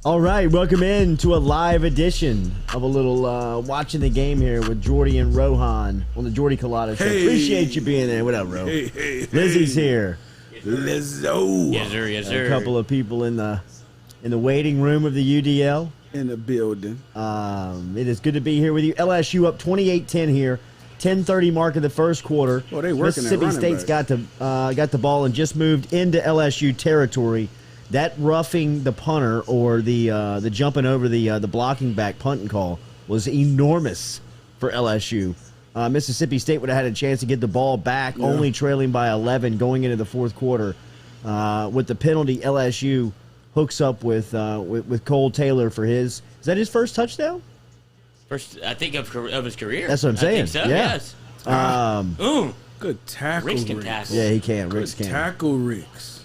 All right, welcome in to a live edition of a little watching the game here with Jordy and Rohan on the Jordy Culotta Show. Hey. Appreciate you being there. What up, Ro? Hey. Lizzie's here. Let's go. Yes, sir. Yes, sir. A couple of people in the waiting room of the UDL. In the building. It is good to be here with you. LSU up 28-10 here. 10:30 mark of the first quarter. Well, they working Mississippi that running State's back. got the ball and just moved into LSU territory. That roughing the punter or the jumping over the blocking back punting call was enormous for LSU. Mississippi State would have had a chance to get the ball back, only trailing by 11 going into the fourth quarter. With the penalty, LSU hooks up with Cole Taylor for his. Is that his first touchdown? First, I think of his career. That's what I'm saying. I think so, Yeah. yes. Good tackle, Ricks can Ricks. tackle. Yeah, he can. Ricks can. Tackle, Ricks.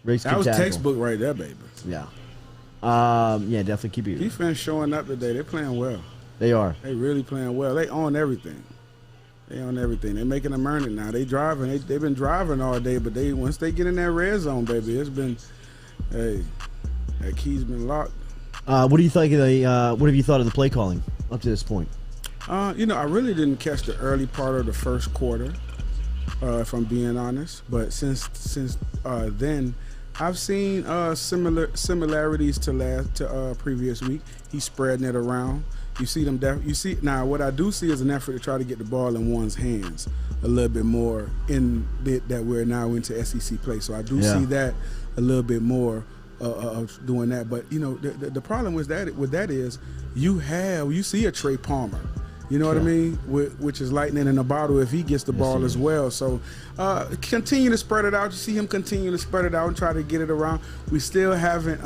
Ricks can That was tackle. textbook right there, baby. Yeah. Yeah, definitely keep you. Defense showing up today. They're playing well. They are. They really playing well. They own everything. They're making them earn it now. They driving. They've been driving all day, but once they get in that red zone, baby, it's been, hey, that key's been locked. What do you think of what have you thought of the play calling up to this point? I really didn't catch the early part of the first quarter, if I'm being honest. But since then, I've seen similarities to previous week. He's spreading it around. You see them. Now what I do see is an effort to try to get the ball in one's hands a little bit more that we're now into SEC play. So I do see that a little bit more of doing that. But the problem with that is you see a Trey Palmer. You know what I mean? Which is lightning in a bottle if he gets the ball as well. So continue to spread it out. You see him continue to spread it out and try to get it around. We still haven't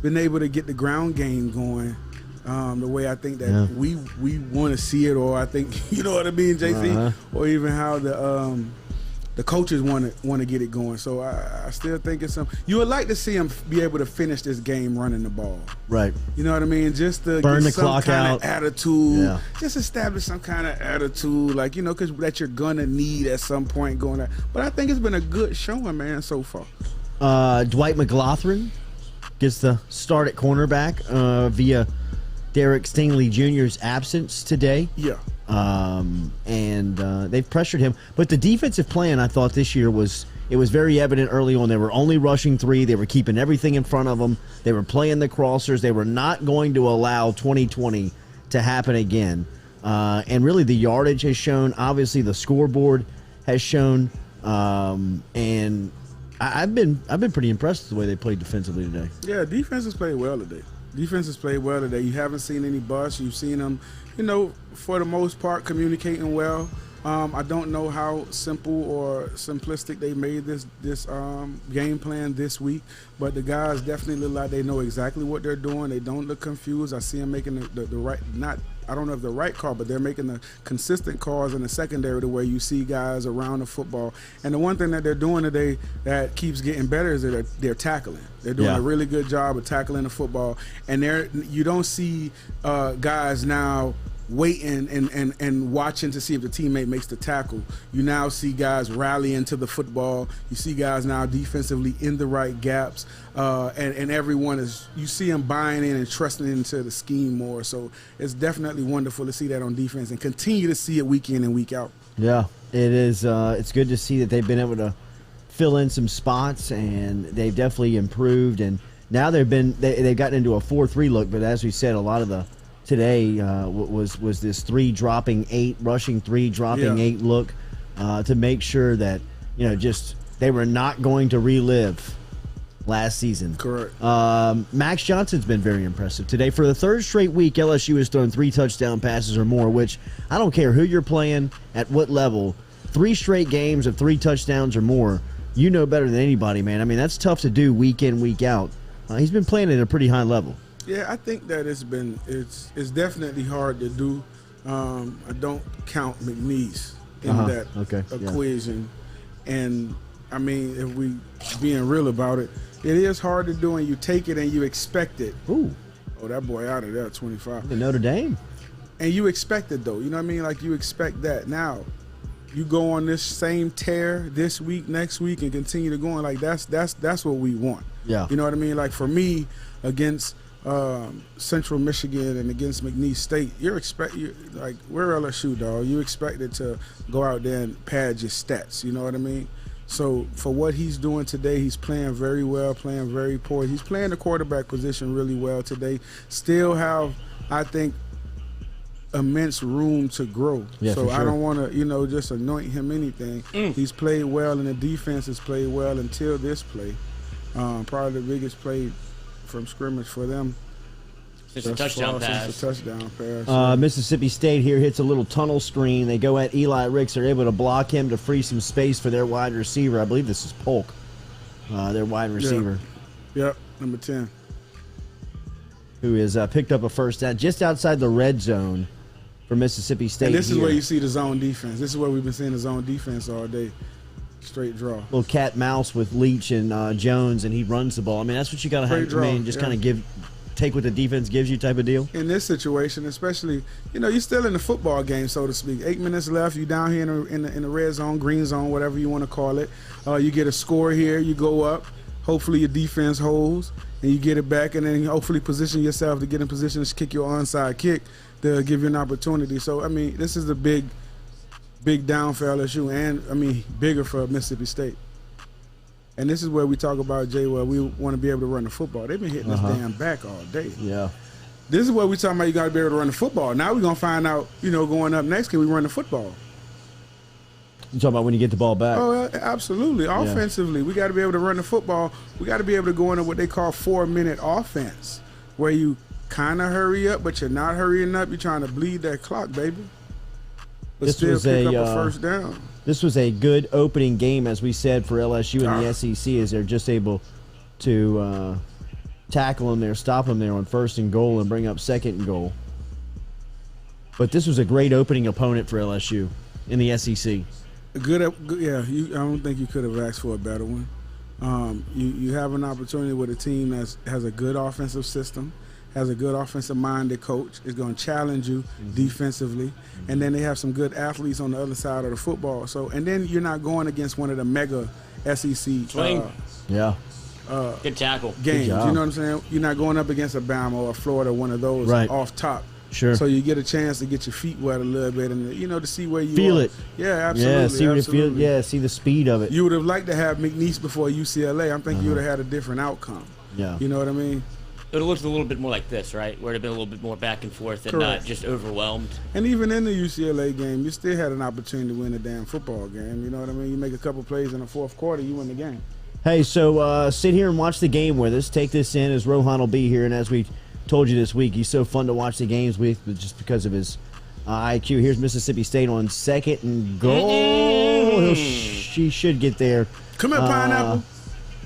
been able to get the ground game going the way I think that we want to see it, or I think, you know what I mean, JC? Or even how the coaches want to get it going. So I still think it's something. You would like to see him be able to finish this game running the ball. Right. You know what I mean? Just to burn get the some clock kind out. of attitude. Yeah. Just establish some kind of attitude, like, because that you're going to need at some point going out. But I think it's been a good showing, man, so far. Dwight McLaughlin gets the start at cornerback via Derek Stingley Jr.'s absence today. Yeah. And they've pressured him. But the defensive plan, I thought, this year was very evident early on. They were only rushing 3. They were keeping everything in front of them. They were playing the crossers. They were not going to allow 2020 to happen again. And really the yardage has shown. Obviously the scoreboard has shown. And I've been pretty impressed with the way they played defensively today. Yeah, defense has played well today. You haven't seen any busts. You've seen them, for the most part, communicating well. I don't know how simple or simplistic they made this game plan this week, but the guys definitely look like they know exactly what they're doing. They don't look confused. I see them making the right, I don't know if the right call, but they're making the consistent calls in the secondary to where you see guys around the football. And the one thing that they're doing today that keeps getting better is that they're tackling. They're doing a really good job of tackling the football. And you don't see guys now waiting and watching to see if the teammate makes the tackle. You now see guys rallying to the football. You see guys now defensively in the right gaps, and everyone you see them buying in and trusting into the scheme more. So it's definitely wonderful to see that on defense and continue to see it week in and week out. Yeah, it is. It's good to see that they've been able to fill in some spots, and they've definitely improved. And now they've gotten into a 4-3 look. But as we said, a lot of the today was this 3 dropping 8, rushing 3 dropping 8 look to make sure that just they were not going to relive last season. Correct. Max Johnson's been very impressive today. For the 3rd straight week, LSU has thrown 3 touchdown passes or more, which I don't care who you're playing at what level, 3 straight games of 3 touchdowns or more, you know better than anybody, man. I mean, that's tough to do week in, week out. He's been playing at a pretty high level. Yeah, I think that it's definitely hard to do. I don't count McNeese in that equation. And I mean, if we being real about it, it is hard to do, and you take it and you expect it. Ooh. Oh, that boy out of there, 25. The Notre Dame. And you expect it, though. You know what I mean? Like, you expect that. Now, you go on this same tear this week, next week, and continue to go on. Like, that's what we want. Yeah. You know what I mean? Like for me, against Central Michigan and against McNeese State, like we're LSU, dog. You expected to go out there and pad your stats. You know what I mean? So for what he's doing today, he's playing very well, playing very poor. He's playing the quarterback position really well today. Still have, I think, immense room to grow. Yeah, so for sure. I don't want to, just anoint him anything. He's played well, and the defense has played well until this play. Probably the biggest play from scrimmage for them. Since the touchdown pass. Mississippi State here hits a little tunnel screen. They go at Eli Ricks. They're able to block him to free some space for their wide receiver. I believe this is Polk, their wide receiver. Yep, number 10. Who has picked up a first down just outside the red zone for Mississippi State. And this is here. where you see the zone defense. This is where we've been seeing the zone defense all day. Straight draw. Little cat mouse with Leach and Jones, and he runs the ball. I mean, that's what you got to have. I mean, just kind of take what the defense gives you type of deal. In this situation, especially, you're still in the football game, so to speak. 8 minutes left. You down here in the red zone, green zone, whatever you want to call it. You get a score here. You go up. Hopefully your defense holds, and you get it back, and then hopefully position yourself to get in position to kick your onside kick to give you an opportunity. So, I mean, this is a big down for LSU, and, bigger for Mississippi State. And this is where we talk about, Jay, where we want to be able to run the football. They've been hitting this damn back all day. Yeah. This is where we talking about you got to be able to run the football. Now we're going to find out, going up next, can we run the football? You talking about when you get the ball back? Oh, absolutely. Offensively, we got to be able to run the football. We got to be able to go into what they call 4-minute offense, where you kind of hurry up, but you're not hurrying up. You're trying to bleed that clock, baby. But This still was pick up a first down. This was a good opening game, as we said, for LSU and the SEC, as they're just able to tackle them there, stop them there on 1st and goal, and bring up 2nd and goal. But this was a great opening opponent for LSU in the SEC. I don't think you could have asked for a better one. You have an opportunity with a team that has a good offensive system, has a good offensive-minded coach, is going to challenge you defensively, and then they have some good athletes on the other side of the football. So, and then you're not going against one of the mega SEC good tackle games. You know what I'm saying? You're not going up against a Bama or a Florida, one of those off top. Sure. So you get a chance to get your feet wet a little bit and, to see where you feel are. it. Yeah, absolutely. Yeah, see what it feels. Yeah, see the speed of it. You would have liked to have McNeese before UCLA. I'm thinking you would have had a different outcome. Yeah. You know what I mean? It would have looked a little bit more like this, right? Where it would have been a little bit more back and forth and not just overwhelmed. And even in the UCLA game, you still had an opportunity to win a damn football game. You know what I mean? You make a couple plays in the 4th quarter, you win the game. Hey, so sit here and watch the game with us. Take this in, as Rohan will be here. And as we told you this week, he's so fun to watch the games with just because of his IQ. Here's Mississippi State on 2nd and goal. She should get there. Come here, Pineapple.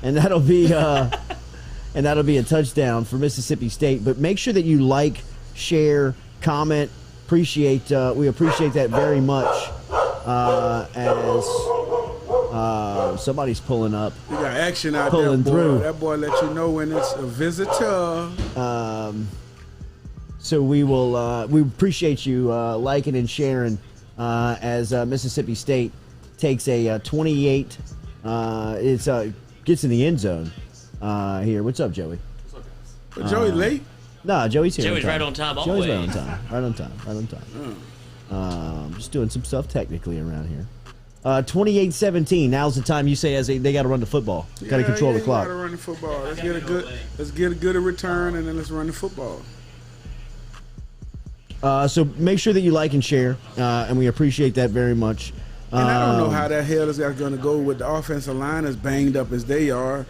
And that'll be a touchdown for Mississippi State. But make sure that you like, share, comment. We appreciate that very much. As somebody's pulling up. You got action out pulling there, boy. through. That boy let you know when it's a visitor. So we appreciate you liking and sharing as Mississippi State takes a 28. Gets in the end zone here. What's up, Joey? But Joey late? No, Joey's here. Joey's right on time. Joey's right on time. Right on time. Just doing some stuff technically around here. 28-17. Now's the time you say as they got to run the football. Got to control the clock. Got to run the football. Let's get a good return, and then let's run the football. So make sure that you like and share, and we appreciate that very much. And I don't know how the hell is that going to go with the offensive line as banged up as they are.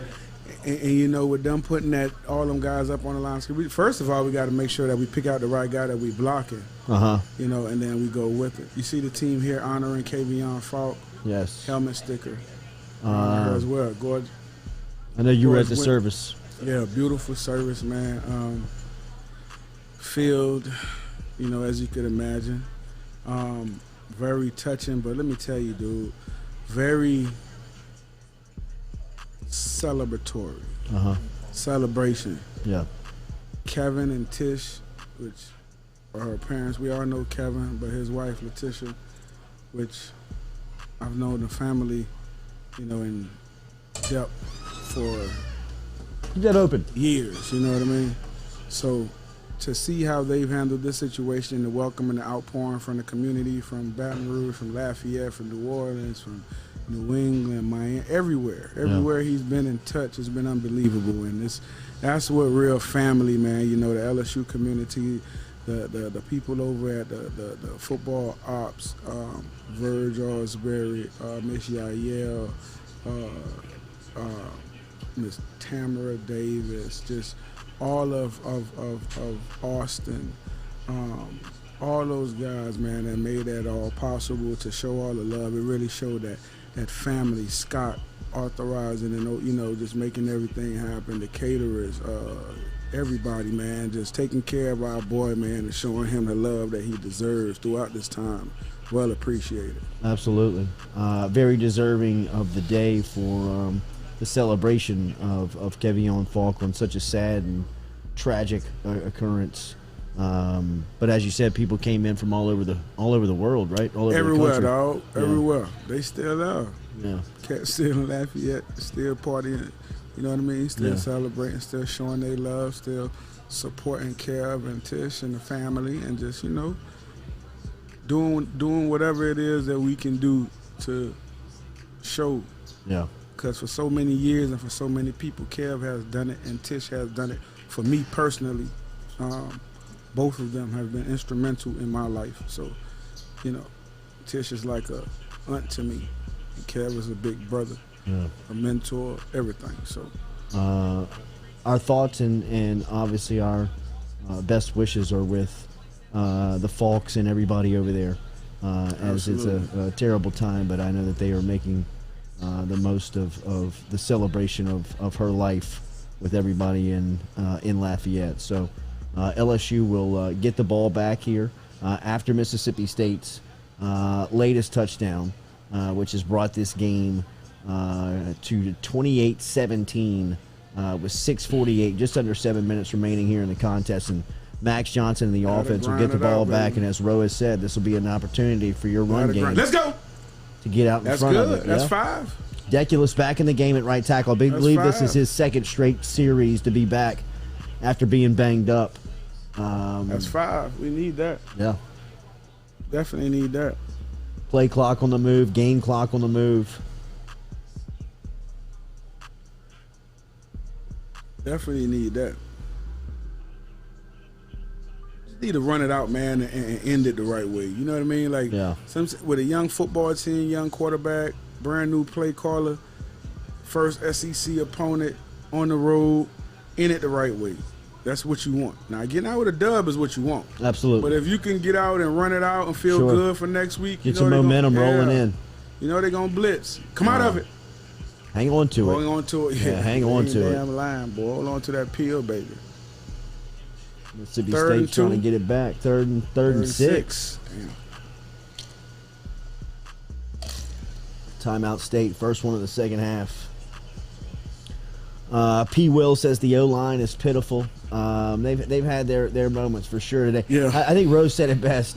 And with them putting all them guys up on the line. First of all, we got to make sure that we pick out the right guy that we blocking. And then we go with it. You see the team here honoring Kavion Falk. Yes. Helmet sticker. Her as well. Gorgeous. I know you were at the service. Yeah, beautiful service, man. Field, as you could imagine. Very touching, but let me tell you, dude, very celebratory. Celebration. Yeah. Kevin and Tish, which are her parents. We all know Kevin, but his wife, Letitia, which I've known the family, in depth for Keep that open. Years, you know what I mean? So to see how they've handled this situation, the welcome and the outpouring from the community, from Baton Rouge, from Lafayette, from New Orleans, from New England, Miami, everywhere he's been in touch has been unbelievable. And that's what real family, man. You know, the LSU community, the people over at the football ops, Verge Osbury, Miss Yael, Miss Tamara Davis, just all of Austin, all those guys, man, that made that all possible, to show all the love. It really showed that family. Scott authorizing and, you know, just making everything happen. The caterers, everybody, man, just taking care of our boy, man, and showing him the love that he deserves throughout this time. Well appreciated. Absolutely. Very deserving of the day for the celebration of Kevion Falk on such a sad and tragic occurrence. But as you said, people came in from all over the world, right? All over everywhere, the country. dog. Yeah. Everywhere. They still there. Yeah. Cats still in Lafayette, still partying. You know what I mean? Still celebrating, still showing their love, still supporting Kev and Tish and the family, and just, you know, doing whatever it is that we can do to show. Yeah. Because for so many years and for so many people, Kev has done it and Tish has done it. For me personally, both of them have been instrumental in my life. So, you know, Tish is like a aunt to me, and Kev is a big brother, a mentor, everything. So, our thoughts and obviously our best wishes are with the Falks and everybody over there, as it's a terrible time. But I know that they are making the most of the celebration of her life with everybody in Lafayette. So LSU will get the ball back here after Mississippi State's latest touchdown, which has brought this game to 28-17 with 6:48, just under 7 minutes remaining here in the contest. And Max Johnson and the offense will get the ball back. And as Ro has said, this will be an opportunity for your run game. Let's go. To get out in front of it. That's 5. Deculus back in the game at right tackle. I believe this is his second straight series to be back after being banged up. That's 5. We need that. Yeah. Definitely need that. Play clock on the move, game clock on the move. Definitely need that. Just need to run it out, man, and end it the right way. You know what I mean? Like, with a young football team, young quarterback, brand new play caller, first SEC opponent on the road, end it the right way. That's what you want. Now, getting out with a dub is what you want. Absolutely. But if you can get out and run it out and feel good for next week, get some momentum rolling in. You know they're going to blitz. Come out of it. Hang on to it. Hold on to it. Yeah, hang on to it. Damn line, boy. Hold on to that peel, baby. Mississippi State's trying to get it back. Third and 6. Damn. Timeout State. First one of the second half. P. Will says the O-line is pitiful. They've had their moments for sure today. Yeah. I think Rose said it best.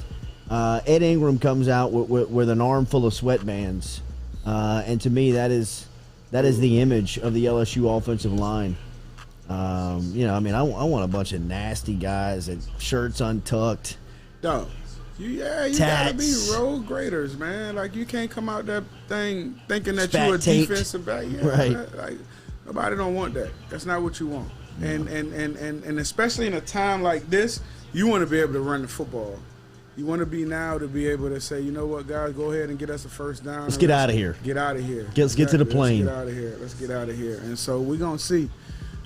Ed Ingram comes out with an arm full of sweatbands, and to me that is the image of the LSU offensive line. You know, I mean, I want a bunch of nasty guys and shirts untucked. Dog. You gotta be road graders, man. Like, you can't come out that thing thinking that you're a defensive back. Yeah, right. Like, nobody don't want that. That's not what you want. Yeah. And especially in a time like this, you want to be able to run the football. You want to be now to be able to say, you know what, guys, go ahead and get us a first down. Let's get out of here. Get out of here. Let's get to the plane. Let's get out of here. And so we're going to see.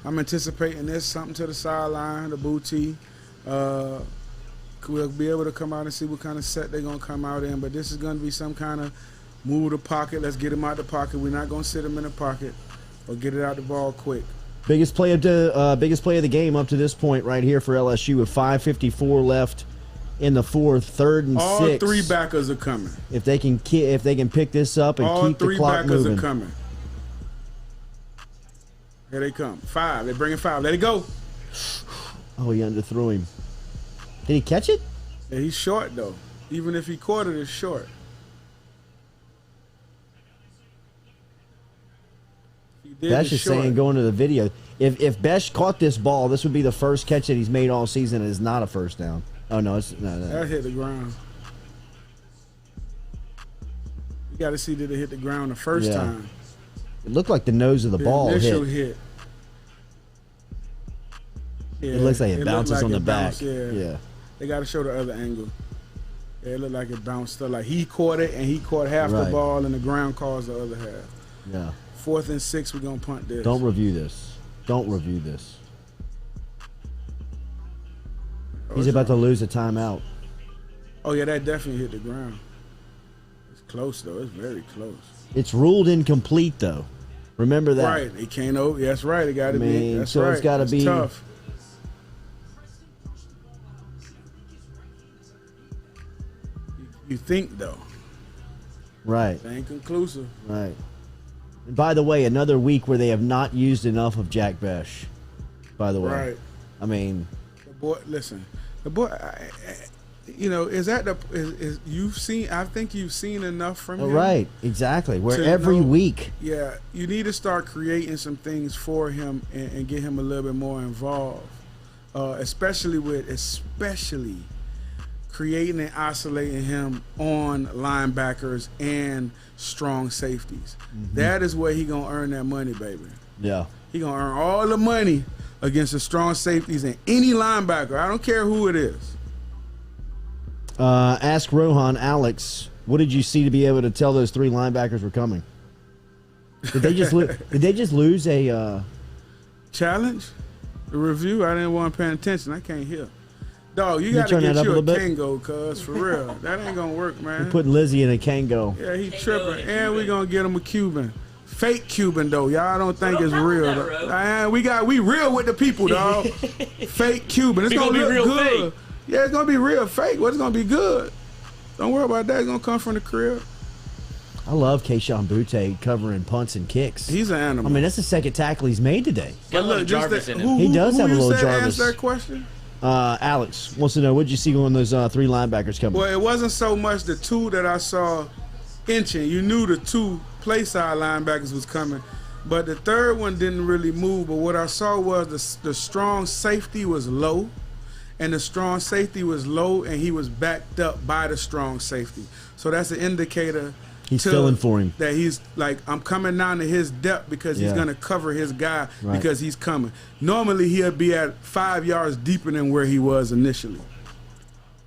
I'm anticipating this, something to the sideline, the booty. We'll be able to come out and see what kind of set they're going to come out in. But this is going to be some kind of move the pocket. Let's get them out the pocket. We're not going to sit them in the pocket or get it out the ball quick. Biggest play of the game up to this point right here for LSU with 5:54 left in the fourth, 3rd and 6. All 3 backers are coming. If they can pick this up and keep the clock moving. All 3 backers are coming. Here they come. 5. They're bringing 5. Let it go. Oh, he underthrew him. Did he catch it? Yeah, he's short, though. Even if he caught it, it's short. Besh is saying, going to the video, if Besh caught this ball, this would be the first catch that he's made all season and is not a first down. Oh, no. That hit the ground. You got to see did it hit the ground the first time. It looked like the nose of the ball initial hit. Yeah, it looks like it bounces on the back. Yeah. They got to show the other angle. Yeah, it looked like it bounced up. Like he caught it, and he caught half the ball, and the ground caused the other half. Yeah. 4th and 6, we're going to punt this. Don't review this. Don't review this. He's about to lose a timeout. Oh, yeah, that definitely hit the ground. It's close, though. It's very close. It's ruled incomplete, though. Remember that. Right. It can't over. That's right. It got to be. That's so right. It's got to be tough. You think, though. Right. It ain't conclusive. Right. And by the way, another week where they have not used enough of Jack Besh. By the way. Right. I mean. The boy, listen. The boy, you know, is that the is you've seen? I think you've seen enough from him. Right. Exactly. Where every week. Yeah. You need to start creating some things for him and get him a little bit more involved, especially creating and isolating him on linebackers and strong safeties. Mm-hmm. That is where he gonna earn that money, baby. Yeah. He gonna earn all the money against the strong safeties and any linebacker. I don't care who it is. Ask Rohan, Alex, what did you see to be able to tell those 3 linebackers were coming? Did they just did they just lose a challenge? The review? I didn't want to pay attention. I can't hear. Dog, you got to get you a Kango, cuz, for real. That ain't going to work, man. We're putting Lizzie in a Kango. Yeah, he tripping. And we going to get him a Cuban. Fake Cuban, though. Y'all don't think it's real. We real with the people, dog. Fake Cuban. It's going to be real good. Fake. Yeah, it's going to be real fake. What's going to be good? Don't worry about that. It's going to come from the crib. I love Keyshawn Butte covering punts and kicks. He's an animal. I mean, that's the second tackle he's made today. Got a little Jarvis in him. He does have a little Jarvis. Answer that question? Alex wants to know, what did you see when those 3 linebackers coming? Well, it wasn't so much the 2 that I saw inching. You knew the 2 play side linebackers was coming, but the 3rd one didn't really move. But what I saw was the strong safety was low, and the strong safety was low, and he was backed up by the strong safety. So that's an indicator. He's filling for him. That he's like, I'm coming down to his depth because he's going to cover his guy because he's coming. Normally, he'll be at 5 yards deeper than where he was initially.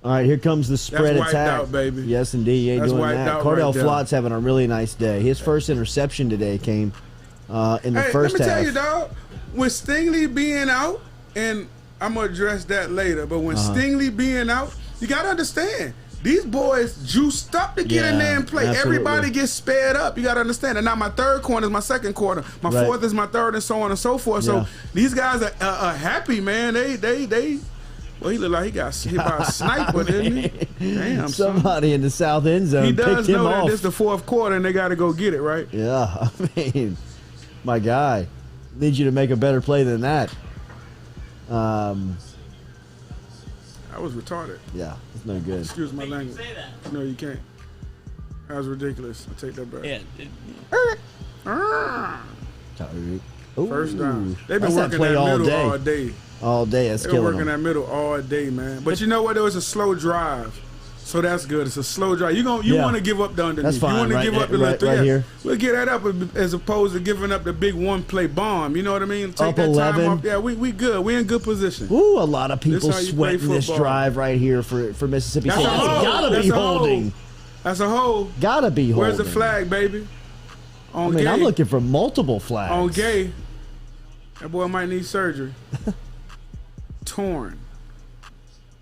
All right, here comes the spread That's attack. Wiped out, baby. Yes, indeed. He ain't That's doing that. Cardell Flott's having a really nice day. His first interception today came in the first half. Let me tell you, dog, with Stingley being out, and I'm going to address that later, but when Stingley being out, you got to understand, these boys juiced up to get in there and play. Absolutely. Everybody gets sped up. You got to understand. And now my 3rd quarter is my 2nd quarter. My 4th is my 3rd, and so on and so forth. Yeah. So these guys are happy, man. Well, he looked like he got hit by a sniper, didn't he? Damn, somebody in the south end zone. He does know that this is the 4th quarter, and they got to go get it, right? Yeah, I mean, my guy, need you to make a better play than that. I was retarded. Yeah, it's no good. Excuse my language. Say that. No, you can't. That was ridiculous. I take that back. Yeah. First down. They've been working that middle all day. All day. That's killing them. They're working that middle all day, man. But you know what? It was a slow drive. So that's good. It's a slow drive. You want to give up the underneath. That's fine. You want to give up the left right here. We'll get that up as opposed to giving up the big 1-play bomb. You know what I mean? Take up that 11. time off. Yeah, we good. We in good position. Ooh, a lot of people sweating this drive right here for Mississippi State. Gotta be holding. That's a hole. Gotta be holding. Where's the flag, baby? On Gay. I'm looking for multiple flags. On Gay. That boy might need surgery. Torn.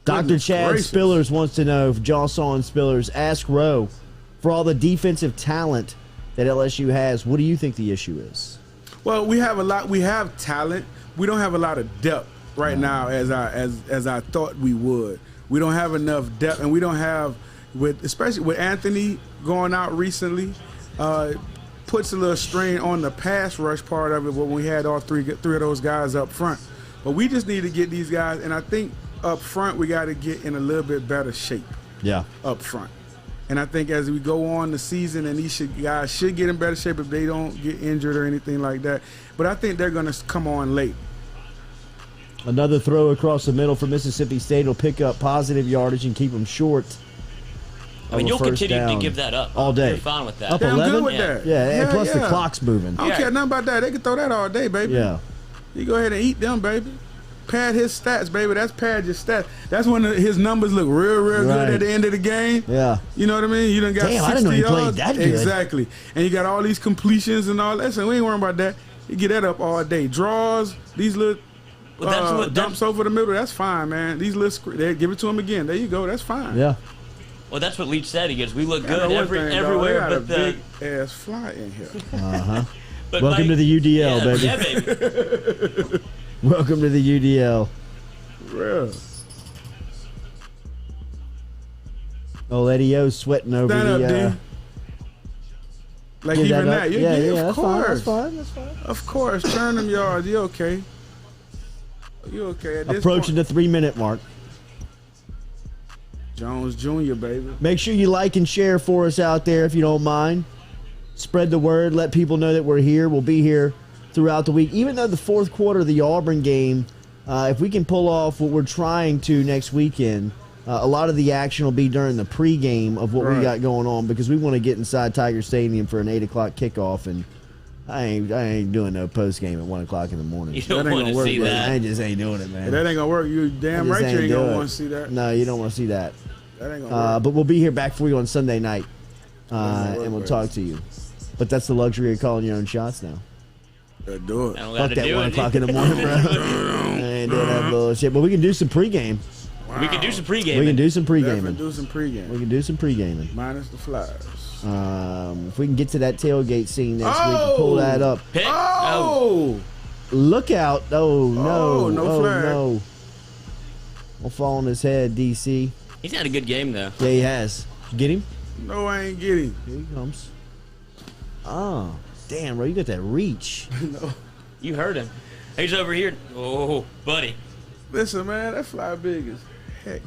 Dr. Chad Spillers wants to know, if Jawsaw and Spillers, ask Roe, for all the defensive talent that LSU has, what do you think the issue is? Well, we have a lot. We have talent. We don't have a lot of depth right now as I thought we would. We don't have enough depth, and we don't have, especially with Anthony going out recently, puts a little strain on the pass rush part of it when we had all three of those guys up front. But we just need to get these guys, and I think up front we got to get in a little bit better shape. Yeah. Up front. And I think as we go on the season, and these guys should get in better shape if they don't get injured or anything like that. But I think they're going to come on late. Another throw across the middle for Mississippi State will pick up positive yardage and keep them short. I mean, you'll continue to give that up all day. You're fine with that. Up I'm 11? good with that. Yeah, and plus the clock's moving. I don't care nothing about that. They can throw that all day, baby. Yeah. You go ahead and eat them, baby. Pad his stats, baby. That's pad your stats. That's when his numbers look real good at the end of the game. Yeah. You know what I mean? You done got 60 I didn't know he yards. played that good. Exactly. And you got all these completions and all that. So we ain't worrying about that. You get that up all day. Draws, these little dumps over the middle. That's fine, man. These little they give it to him again. There you go. That's fine. Yeah. Well, that's what Leach said. He goes, we look good everywhere, got but a big ass fly in here. But welcome to the UDL, baby. Yeah, baby. Welcome to the UDL. Real. Oh, Eddie O's sweating over the. Like even that. Yeah, of course. That's fine. Of course. Turn them yards. You okay? You okay? At this Approaching the 3-minute mark. Jones Jr., baby. Make sure you like and share for us out there if you don't mind. Spread the word. Let people know that we're here. We'll be here throughout the week. Even though the fourth quarter of the Auburn game, if we can pull off what we're trying to next weekend, a lot of the action will be during the pregame of what we got going on, because we want to get inside Tiger Stadium for an 8 o'clock kickoff, and I ain't doing no postgame at 1 o'clock in the morning. You don't want to see that. I just ain't doing it, man. If that ain't gonna work. You damn right you ain't gonna want to see that. No, you don't want to see that. That ain't gonna work. But we'll be here back for you on Sunday night, and we'll talk to you. But that's the luxury of calling your own shots now. Do it. Fuck that 1 o'clock in the morning, bro. I ain't doing that bullshit. But we can do some pregame. Wow. We can do some pregaming. We can do some pregaming. Definitely do some pregaming. We can do some pregaming. Minus the flies. If we can get to that tailgate scene next week and pull that up. Pick. Look out. Oh, no. No flag. No. We'll fall on his head, DC. He's had a good game, though. Yeah, he has. You get him? No, I ain't getting. Here he comes. Oh, damn, bro. You got that reach. No. You heard him. He's over here. Oh, buddy. Listen, man, that fly big as heck.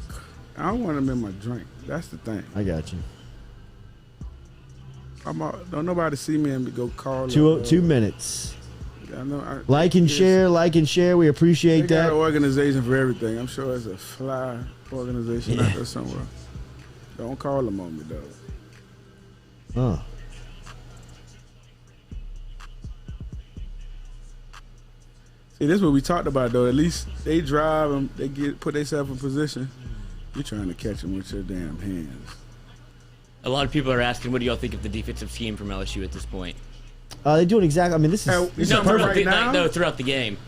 I don't want him in my drink. That's the thing. I got you. Don't nobody see me and go call. 2 minutes. I know, like and share. We appreciate they got that. an organization for everything. I'm sure it's a fly organization out there somewhere. Don't call them on me, though. See, this is what we talked about, though. At least they drive and they put themselves in position. You're trying to catch them with your damn hands. A lot of people are asking, what do y'all think of the defensive scheme from LSU at this point? They're doing exactly. I mean, this is perfect right now. Throughout the game.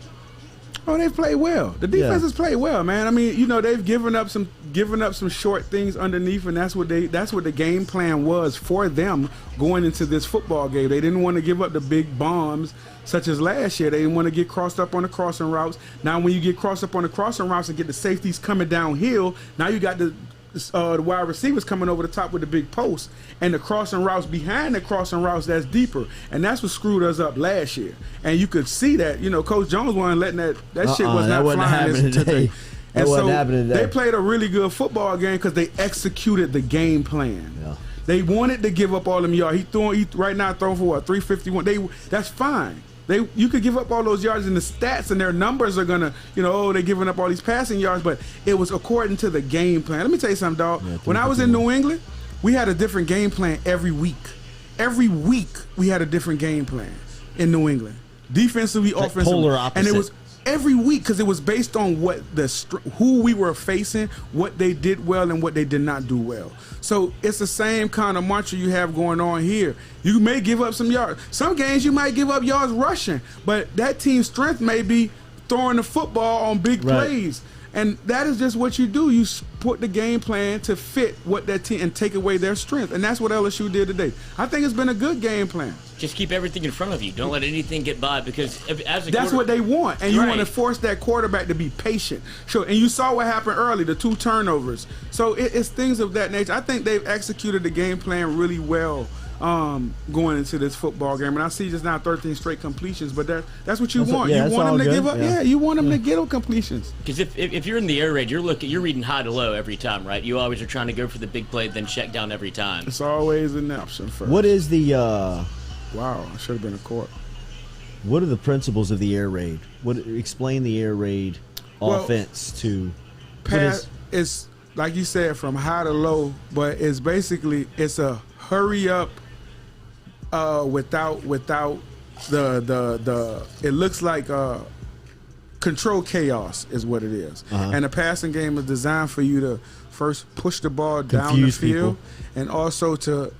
Oh, they've played well. The defense has played well, man. I mean, they've given up some short things underneath, and that's what the game plan was for them going into this football game. They didn't want to give up the big bombs such as last year. They didn't want to get crossed up on the crossing routes. Now, when you get crossed up on the crossing routes and get the safeties coming downhill, now you got the wide receivers coming over the top with the big post, and the crossing routes behind the crossing routes that's deeper, and that's what screwed us up last year. And you could see that, Coach Jones wasn't letting that shit was not flying today. And so they played a really good football game because they executed the game plan. Yeah. They wanted to give up all them yards. He right now throwing for what, 351. That's fine. You could give up all those yards, and the stats and their numbers are gonna, they're giving up all these passing yards, but it was according to the game plan. Let me tell you something, dog. Yeah, when I was in New England, we had a different game plan every week. Every week we had a different game plan in New England, defensively, offensively, polar opposite. And it was every week because it was based on who we were facing, what they did well and what they did not do well. So it's the same kind of mantra you have going on here. You may give up some yards. Some games you might give up yards rushing, but that team's strength may be throwing the football on big plays. And that is just what you do. You put the game plan to fit what that team and take away their strength. And that's what LSU did today. I think it's been a good game plan. Just keep everything in front of you. Don't let anything get by, because that's what they want. And you want to force that quarterback to be patient. Sure. And you saw what happened early, the 2 turnovers. So it's things of that nature. I think they've executed the game plan really well going into this football game. And I see just now 13 straight completions, but that's what you want. Yeah, you want them to good. give up. Yeah, you want them to get up completions. Because if you're in the air raid, you're reading high to low every time, right? You always are trying to go for the big play, then check down every time. It's always an option first. What is the? Wow, I should have been a court. What are the principles of the air raid? Explain the air raid offense to pass. It's like you said, from high to low, but it's basically a hurry up without the it looks like control chaos is what it is. And the passing game is designed for you to first push the ball down the field, and also to,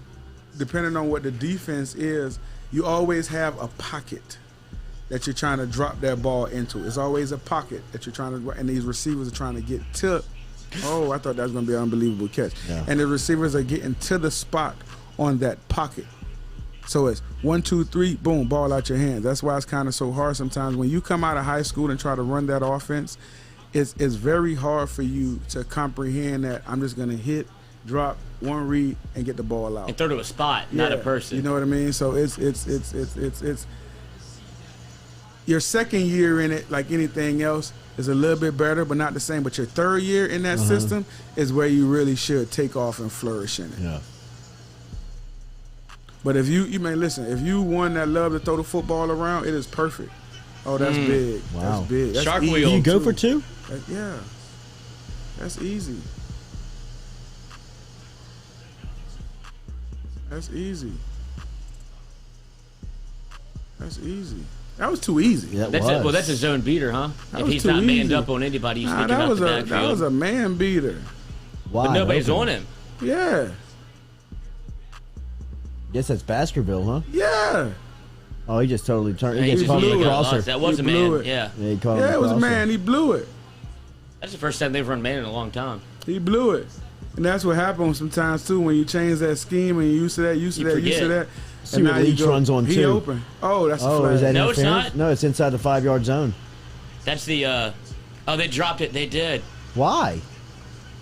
depending on what the defense is, you always have a pocket that you're trying to drop that ball into. It's always a pocket that you're trying to, and these receivers are trying to get to. Oh, I thought that was going to be an unbelievable catch. Yeah. And the receivers are getting to the spot on that pocket. So it's 1, 2, 3, boom, ball out your hands. That's why it's kind of so hard sometimes when you come out of high school and try to run that offense. It's very hard for you to comprehend that I'm just going to hit, drop, one read, and get the ball out. And throw to a spot, not a person. You know what I mean? So it's your second year in it, like anything else, is a little bit better, but not the same. But your third year in that system is where you really should take off and flourish in it. Yeah. But if you may listen, if you one that love to throw the football around, it is perfect. Oh, that's big. Wow. That's big. That's Shark easy. wheel. Do you go for 2? Yeah. That's easy. That's easy. That's easy. That was too easy. Yeah, Well, that's a zone beater, huh? That if was he's too not manned easy. up on anybody, he's sneaking that out was the a backfield. that was a man beater. Wide But nobody's open. on him. Yeah. Guess that's Baskerville, huh? Yeah. Oh, he just totally turned. Yeah, He he just was caught him blew in it. the crosser. That was He a blew man. it. Yeah. Yeah, he caught him in Yeah, the it was a crosser. man. He blew it. That's the first time they've run man in a long time. He blew it. And that's what happens sometimes too when you change that scheme and you used to that, used to You that, forget. used to that. See And what now you Leach go, runs on he too. open. Oh, that's a Oh, flag. is that No, it's interference? not. No, it's inside the 5-yard zone. That's the. Oh, they dropped it. They did. Why?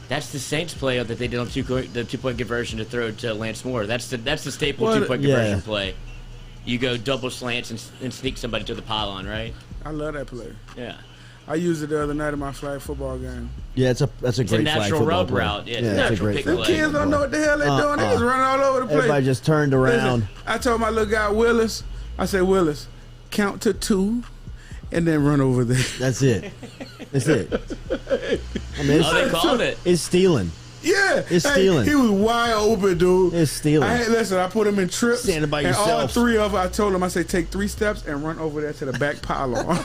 That's the Saints play that they did on the 2-point conversion to throw to Lance Moore. That's the staple What? 2-point Yeah. conversion play. You go double slants and sneak somebody to the pylon, right? I love that play. Yeah. I used it the other night in my flag football game. Yeah, that's a It's a great flag natural football rub play. route. Yeah, it's a it's a natural great pick flag Them play. kids don't know what the hell they're doing. They just running all over the place. Everybody just turned around. Listen, I told my little guy Willis, I said, Willis, count to 2 and then run over there. That's it. That's it. I mean, Oh, they called it. it's stealing. Yeah. It's stealing. He was wide open, dude. It's stealing. I put him in trips. Standing by and all yourself. 3 of them, I told him, I said, take 3 steps and run over there to the back pylon.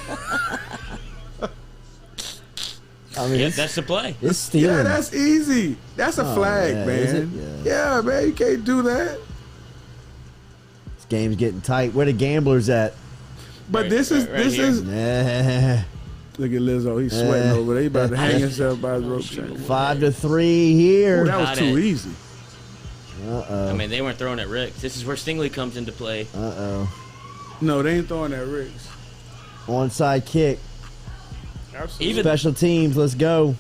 I mean, Yeah, it's, that's the play. it's stealing. Yeah, that's easy. That's a flag, yeah, man. is it? Yeah, man, you can't do that. This game's getting tight. Where the gamblers at? But Right- this is right this here. is Nah. look at Lizzo. He's sweating over there. He about to hang himself by his rope chain. 5-3 here. Ooh, that was Got too it. easy. Uh-oh. I mean, they weren't throwing at Rick. This is where Stingley comes into play. Uh-oh. No, they ain't throwing that Riggs. Onside kick. Absolutely. Even Special teams. Let's go.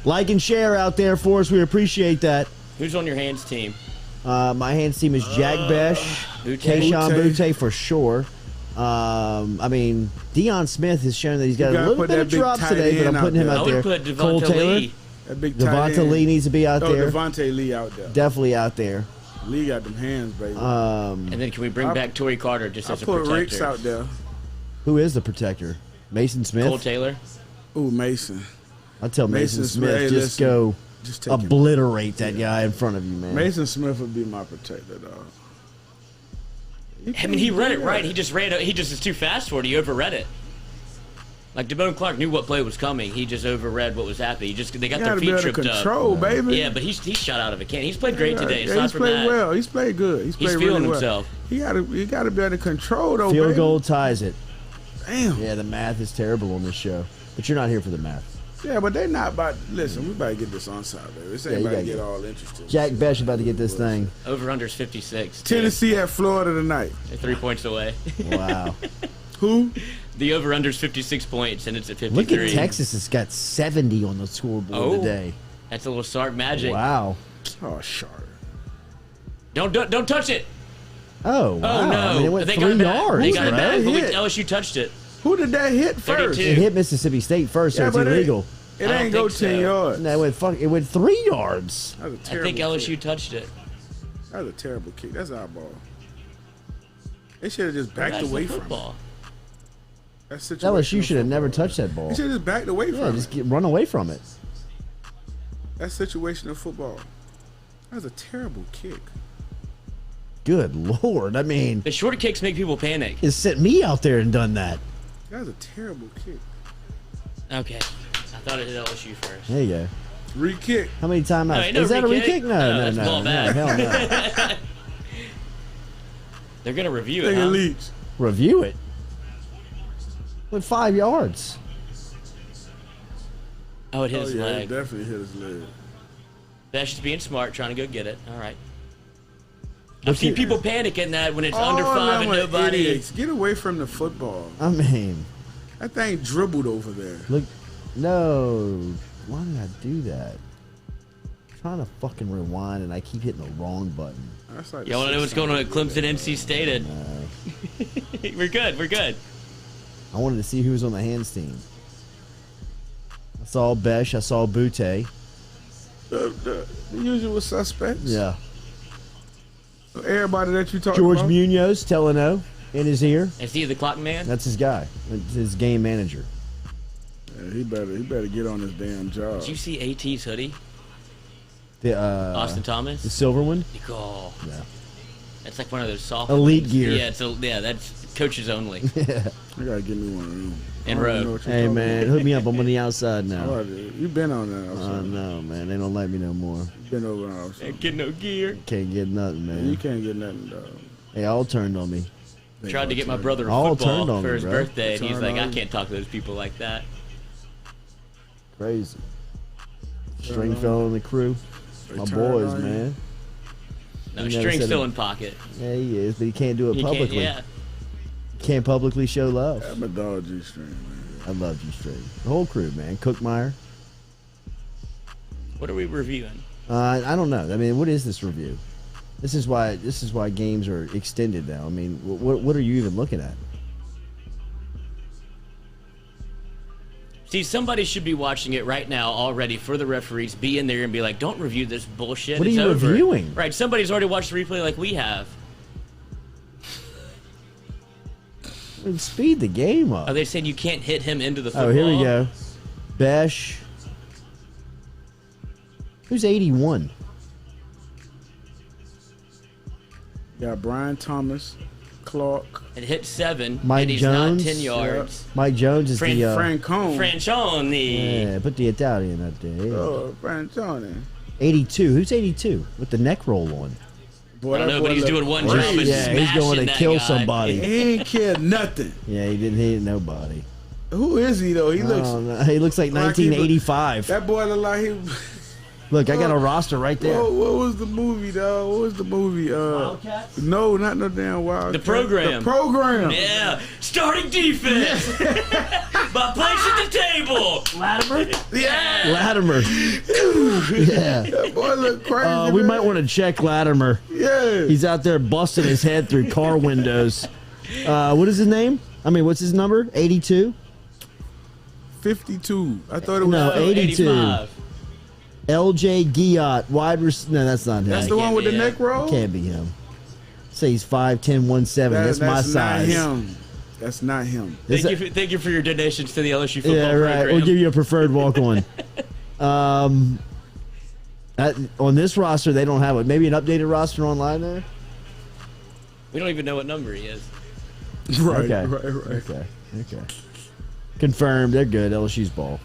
Like and share out there for us. We appreciate that. who's on your hands team? My hands team is Jack Besh, Butte. Keyshawn Butte. Butte for sure. I mean, Deion Smith has shown that he's got You a gotta little put bit that of big drops tight today, but end I'm putting him out out I there. would put Cole Devonta Taylor, Lee. That big tight Devonta end. Lee needs to be out there. Devontae Lee out there. Definitely out there. Lee got them hands, baby. And then can we bring I- back Torrey Carter just I as a put protector? Ricks out there. Who is the protector? Mason Smith. Cole Taylor. Ooh, Mason. I tell Mason Mason Smith, Smith, hey, just listen, go Just take him. obliterate that guy in front of you, man. Mason Smith would be my protector, dog. I mean, he read it right. He just is too fast for it. He overread it. Like DeBone Clark knew what play was coming. He just overread what was happening. They got You their gotta be feet able to tripped control, up. baby. Yeah, but he's shot out of a can. He's played great today. Yeah, Aside he's from played that, well. He's played good. He's played really feeling well. himself. He got to be able to control though, Field baby. goal ties it. Damn. Yeah, the math is terrible on this show, but you're not here for the math. Yeah, but they not about. Listen, we about to get this onside, baby. This ain't you about to gotta get get- all interested. Jack Besh about to get this thing. over under's 56. Tennessee at Florida tonight. They're 3 points away. Wow. Who? The over under's 56 points, and it's at 53. Look at Texas has got 70 on the scoreboard Oh. today. That's a little Sark magic. Wow. Oh, sharp. Don't touch it. Oh, wow. Oh no! I mean, it went they 3 got it back. yards. They got it right? back. But Hit. LSU touched it. Who did that hit first? 32. It hit Mississippi State first, so Yeah, it's but illegal. It I ain't don't go think 10 so. yards. No, it went 3 yards. That was a I terrible think LSU kick. touched it. That was a terrible kick. That's our ball. They should have just backed That's away the from it. football. That's situational LSU should have never football. touched that ball. They should have just backed away Yeah, from just it. run away from it. That's situational football. That was a terrible kick. Good Lord. I mean, The short kicks make people panic. it sent me out there and done that. That was a terrible kick. Okay, I thought it hit LSU first. There you go. Re-kick. How many timeouts? ain't no Is that a re-kick. re-kick? No, No, that's no, ball no. back. Hell no. They're gonna review it. Take a Huh? leech. Review it. Went 5 yards. Oh, it hit Oh, his yeah, it leg. definitely hit his leg. That's just being smart, trying to go get it. All right. I've What's seen it- people panicking that when it's under All 5 them and are nobody. idiots. Get away from the football. I mean, That thing dribbled over there. look. No. Why did I do that? I'm trying to fucking rewind and I keep hitting the wrong button. That's like You want to know what's going on at Clemson, NC State? We're good. We're good. I wanted to see who was on the hands team. I saw Besh. I saw Butte. The usual suspects. Yeah. Everybody that you talked George about. Munoz, Teleno, in his ear. Is he the clock man? That's his guy. That's his game manager. Yeah, he better get on his damn job. Did you see AT's hoodie? The Austin the Thomas? silver one. Oh, Yeah. that's like one of those soft Elite ones. gear. Yeah, that's coaches only. I gotta get me one of them. In I don't row. even know what you're Hey talking man, about. hook me up. I'm on the outside now. Oh, you been on that Oh outside. no, man, they don't let me no more. You been over on outside. Ain't get no gear. Can't get nothing, You man. can't get nothing, dog. They all turned on me. They Tried to all get my turned. brother All a football turned on for me, his bro. birthday, and he's Turned like, on I you. can't talk to those people like that. Crazy. Stringfellow and the crew, They my turned boys, on you. man. No, He never string's said still it. in pocket. Yeah, he is, but he can't do it You can't, publicly. yeah. Can't publicly show love. I'm a dog G-string, man. I love you straight. The whole crew, man. Cookmeyer. What are we reviewing? I don't know. I mean, what is this review? This is why games are extended now. I mean, what are you even looking at? See, somebody should be watching it right now already for the referees. Be in there and be like, don't review this bullshit. What are It's you over. reviewing? Right, somebody's already watched the replay like we have. I mean, speed the game up. Are they saying you can't hit him into the football? Oh, here we go. Besh. Who's 81? You got Brian Thomas, Clark, It hit 7, Mike and he's Jones? not 10 yards. Mike Jones is Fran- the. Francone. Franchoni. Yeah, put the Italian up there. Yeah. Oh, Francone. 82. Who's 82? With the neck roll on. Boy, I don't that know, boy but he's look doing one crazy. job and Yeah, he's going to smashing kill that guy. somebody. He ain't cared nothing. Yeah, he didn't nobody. Who is he though? He looks. Oh, no. He looks like like he 1985. That boy look like he. Look, I got a roster right there. What was the movie, dog? What was the movie? Wildcats? No, not no damn Wildcats. The Program. The Program. Yeah, starting defense by place at the table. Latimer? Yeah. Latimer. Yeah. That boy look crazy. We man. might want to check Latimer. Yeah. He's out there busting his head through car windows. What is his name? I mean, what's his number? 82? 52. I thought it was. No, 82. 85. LJ Giat, wide receiver. No, that's not him. That's the one with the neck roll. Can't be him. Say he's 5'10", 170. That's my not size. him. That's not him. Thank you for your donations to the LSU football Yeah, right. program. We'll give you a preferred walk-on. On this roster, they don't have it. Maybe an updated roster online there? We don't even know what number he is. Right. Okay. Right. Okay. Confirmed. They're good. LSU's ball.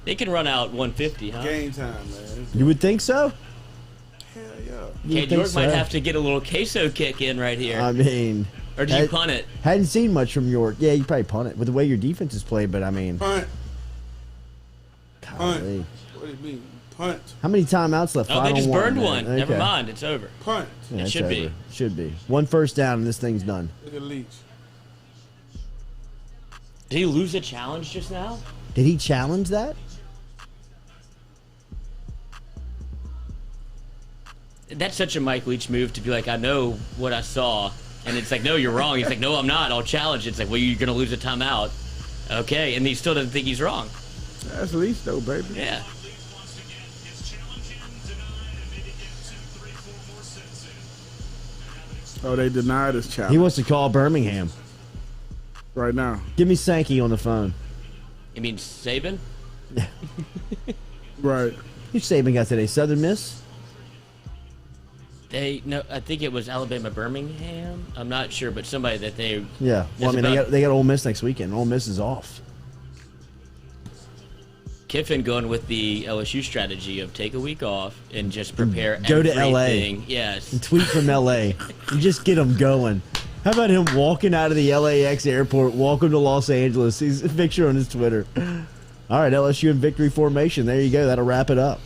They can run out 150, huh? Game time, man. You would think so? Hell yeah. You Okay, would think York might so. have to get a little queso kick in right here. I mean... or do you punt it? Hadn't seen much from York. Yeah, you probably punt it with the way your defense is played, but I mean... Punt. golly. What do you mean? Punt. How many timeouts left? Oh, 5 they on just 1, burned man. one. Never Okay. mind, it's over. Punt. Yeah, It it's should be. over. Should be. One first down and this thing's done. Look at Leach. Did he lose a challenge just now? Did he challenge that? That's such a Mike Leach move to be like, I know what I saw. And it's like, no, you're wrong. He's like, no, I'm not. I'll challenge it. It's like, well, you're going to lose a timeout. Okay. And he still doesn't think he's wrong. That's Leach, though, baby. Yeah. Oh, they denied his challenge. He wants to call Birmingham right now. Give me Sankey on the phone. You mean Saban? Right. Who's Saban got today? Southern Miss? No, I think it was Alabama Birmingham. I'm not sure, but somebody that they. Yeah. Well, I mean, they got Ole Miss next weekend. Ole Miss is off. Kiffin going with the LSU strategy of take a week off and just prepare Go to everything. LA. Yes. And tweet from LA. You just get them going. How about him walking out of the LAX airport, welcome to Los Angeles? He's a picture on his Twitter. All right, LSU in victory formation. There you go. That'll wrap it up.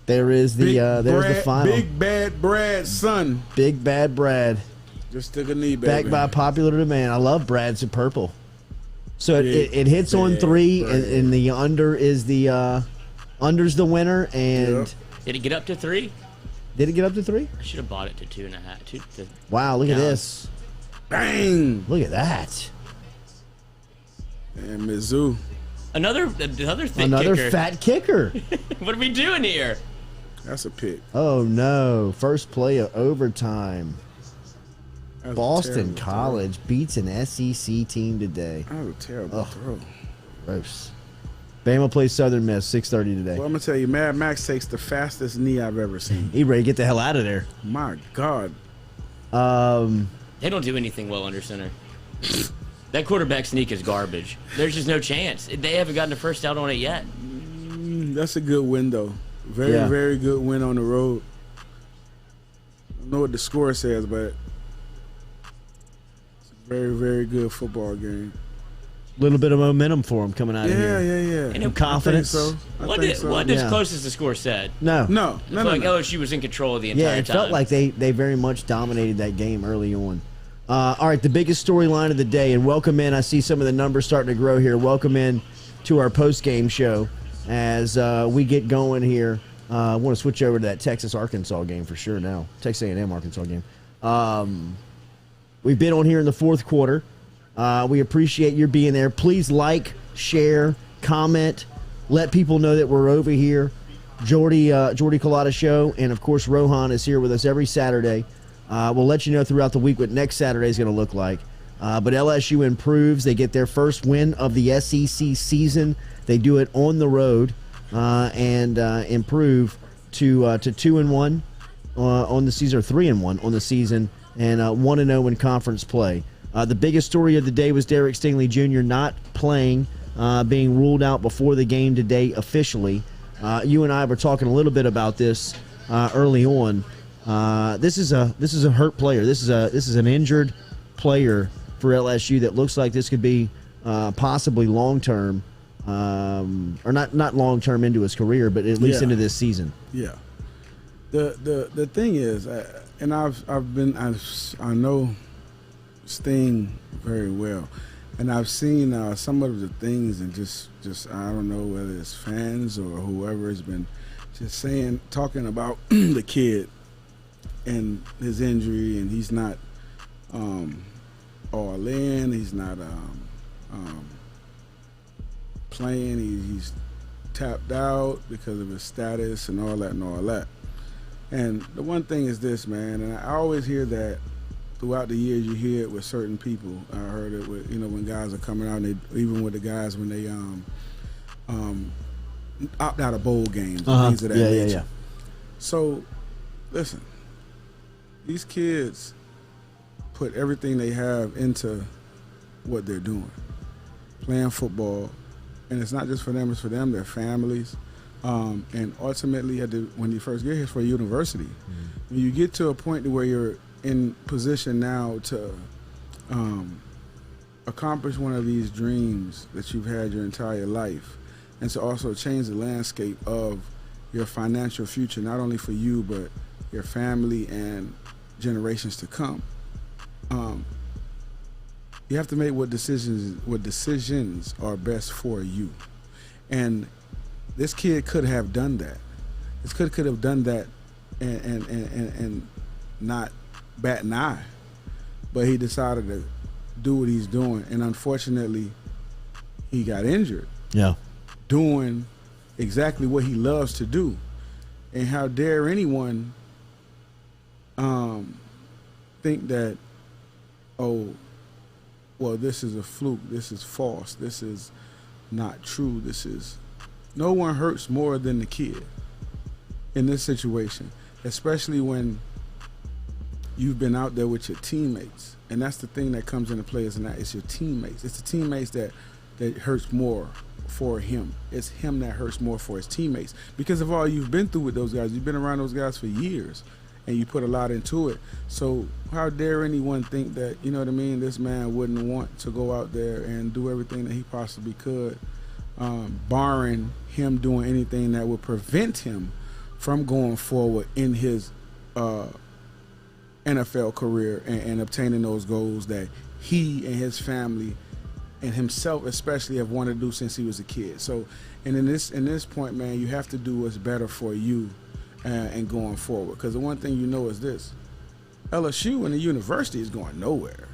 There is the the final. Big Bad Brad's son. Big Bad Brad. Just took a knee, baby. Back by popular demand. I love Brad's in purple. So it hits on 3, and the under is the under's the winner. And did it get up to 3? Did it get up to 3? I should have bought it to 2.5. Wow! Look at this. Bang! Look at that. And Mizzou. Another kicker. Fat kicker. What are we doing here? That's a pick. Oh no! First play of overtime. That's Boston College beats an SEC team today. That was a terrible throw. Gross. Bama plays Southern Miss 6:30 today. Well, I'm gonna tell you, Mad Max takes the fastest knee I've ever seen. He ready to get the hell out of there. My God. They don't do anything well under center. That quarterback sneak is garbage. There's just no chance. They haven't gotten a first out on it yet. That's a good win, though. Very good win on the road. I don't know what the score says, but it's a very, very good football game. Little bit of momentum for him coming out of here. Yeah. And confidence. I think so. What as close as the score said? No. I feel like LSU was in control of the entire time. Yeah, it felt like they very much dominated that game early on. All right, the biggest storyline of the day, and welcome in. I see some of the numbers starting to grow here. Welcome in to our post-game show as we get going here. I want to switch over to that Texas-Arkansas game for sure now. Texas A&M Arkansas game. We've been on here in the fourth quarter. We appreciate your being there. Please like, share, comment, let people know that we're over here. Jordy Culotta Show, and of course Rohan is here with us every Saturday. We'll let you know throughout the week what next Saturday is going to look like. But LSU improves. They get their first win of the SEC season. They do it on the road and improve to 2-1 on the season, or 3-1 on the season, and 1-0 in conference play. The biggest story of the day was Derek Stingley Jr. not playing, being ruled out before the game today officially. You and I were talking a little bit about this early on. This is a hurt player. This is an injured player for LSU that looks like this could be possibly long term, or not long term into his career, but at least into this season. Yeah. The thing is, and I know Sting very well, and I've seen some of the things, and just I don't know whether it's fans or whoever has been just talking about the kid and his injury, and he's not all in. He's not playing. He's tapped out because of his status and all that. And the one thing is this, man, and I always hear that throughout the years. You hear it with certain people. I heard it with, when guys are coming out, and even with the guys when they opt out of bowl games, things of that nature. Yeah. So, listen, these kids put everything they have into what they're doing, playing football, and it's not just for them; it's for them, their families, and ultimately, when you first get here, it's for university. Mm-hmm. When you get to a point where you're in position now to accomplish one of these dreams that you've had your entire life, and to also change the landscape of your financial future, not only for you but your family and generations to come. You have to make what decisions are best for you. And this kid could have done that. This kid could have done that and not bat an eye. But he decided to do what he's doing, and unfortunately, he got injured. Yeah. Doing exactly what he loves to do. And how dare anyone think that, oh, well, this is a fluke, this is false, this is not true, this is... No one hurts more than the kid in this situation, especially when you've been out there with your teammates. And that's the thing that comes into play, is not, it's your teammates. It's the teammates that hurts more for him. It's him that hurts more for his teammates, because of all you've been through with those guys. You've been around those guys for years, and you put a lot into it. So how dare anyone think that, you know what I mean, this man wouldn't want to go out there and do everything that he possibly could, barring him doing anything that would prevent him from going forward in his NFL career and obtaining those goals that he and his family and himself especially have wanted to do since he was a kid. So, and in this point, man, you have to do what's better for you and going forward. Because the one thing you know is this: LSU and the university is going nowhere.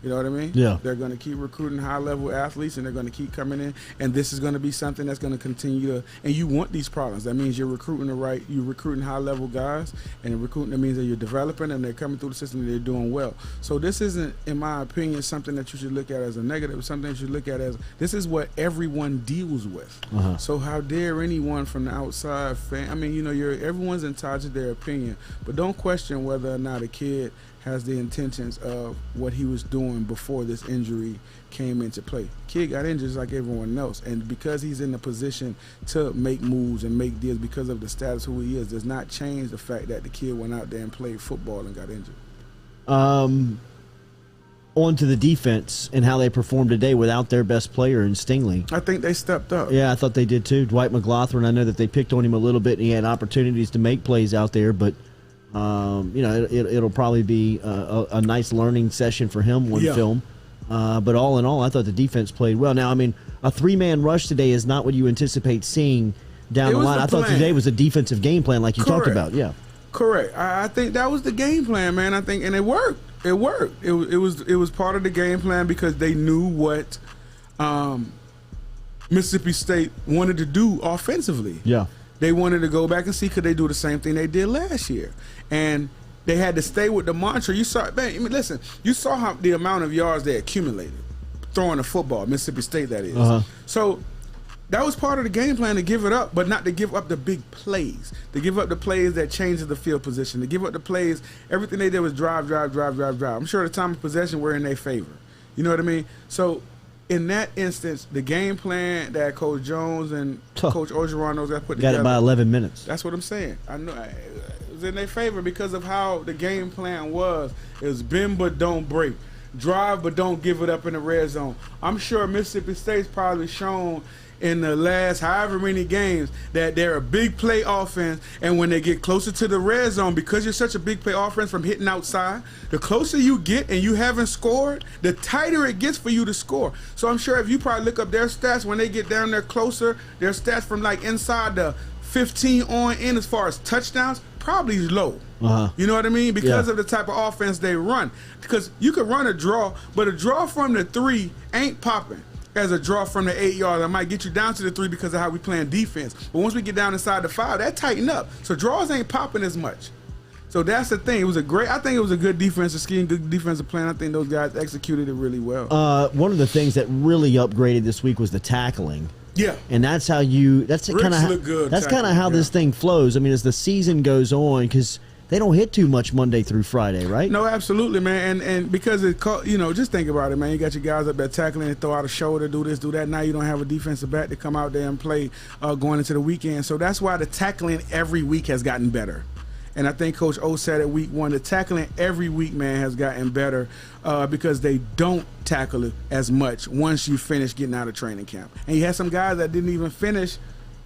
You know what I mean? Yeah. They're going to keep recruiting high-level athletes, and they're going to keep coming in. And this is going to be something that's going to continue to. And you want these problems. That means you're recruiting you're recruiting high-level guys, and recruiting, that means that you're developing, and they're coming through the system, and they're doing well. So this isn't, in my opinion, something that you should look at as a negative. Something you should look at as, this is what everyone deals with. Uh-huh. So how dare anyone from the outside fan? I mean, you know, everyone's entitled to their opinion, but don't question whether or not a kid has the intentions of what he was doing before this injury came into play. Kid got injured just like everyone else, and because he's in a position to make moves and make deals because of the status who he is, does not change the fact that the kid went out there and played football and got injured. On to the defense and how they performed today without their best player in Stingley. I think they stepped up. Yeah, I thought they did too. Dwight McGlothern, I know that they picked on him a little bit, and he had opportunities to make plays out there, but you know, it'll probably be a nice learning session for him when film. But all in all, I thought the defense played well. Now, I mean, a three-man rush today is not what you anticipate seeing down the line. I thought today was a defensive game plan, like you talked about. Yeah, correct. I think that was the game plan, man. I think, and it worked. It worked. It was part of the game plan because they knew what Mississippi State wanted to do offensively. Yeah. They wanted to go back and see could they do the same thing they did last year, and they had to stay with the mantra. You saw, man. I mean, listen, you saw how the amount of yards they accumulated throwing the football. Mississippi State, that is. Uh-huh. So that was part of the game plan, to give it up, but not to give up the big plays. To give up the plays that changes the field position. To give up the plays. Everything they did was drive. I'm sure the time of possession were in their favor. You know what I mean? So in that instance, the game plan that Coach Jones and Coach Orgeron knows that put together. Got it by 11 minutes. That's what I'm saying. I know it was in their favor because of how the game plan was. It was bend but don't break. Drive but don't give it up in the red zone. I'm sure Mississippi State's probably shown in the last however many games that they're a big play offense, and when they get closer to the red zone, because you're such a big play offense from hitting outside, the closer you get and you haven't scored, the tighter it gets for you to score. So I'm sure if you probably look up their stats when they get down there closer, their stats from like inside the 15 on in as far as touchdowns, probably low. Uh-huh. You know what I mean? Because of the type of offense they run. Because you could run a draw, but a draw from the 3 ain't popping as a draw from the 8 yards. I might get you down to the 3 because of how we playing defense. But once we get down inside the 5, that tighten up. So draws ain't popping as much. So that's the thing. I think it was a good defensive scheme, good defensive plan. I think those guys executed it really well. One of the things that really upgraded this week was the tackling. Yeah. And that's how that's kind of how this thing flows. I mean, as the season goes on, because they don't hit too much Monday through Friday, right? No, absolutely, man. And because just think about it, man. You got your guys up there tackling and throw out a shoulder, do this, do that. Now you don't have a defensive back to come out there and play going into the weekend. So that's why the tackling every week has gotten better. And I think Coach O said it week 1, the tackling every week, man, has gotten better because they don't tackle it as much once you finish getting out of training camp. And you had some guys that didn't even finish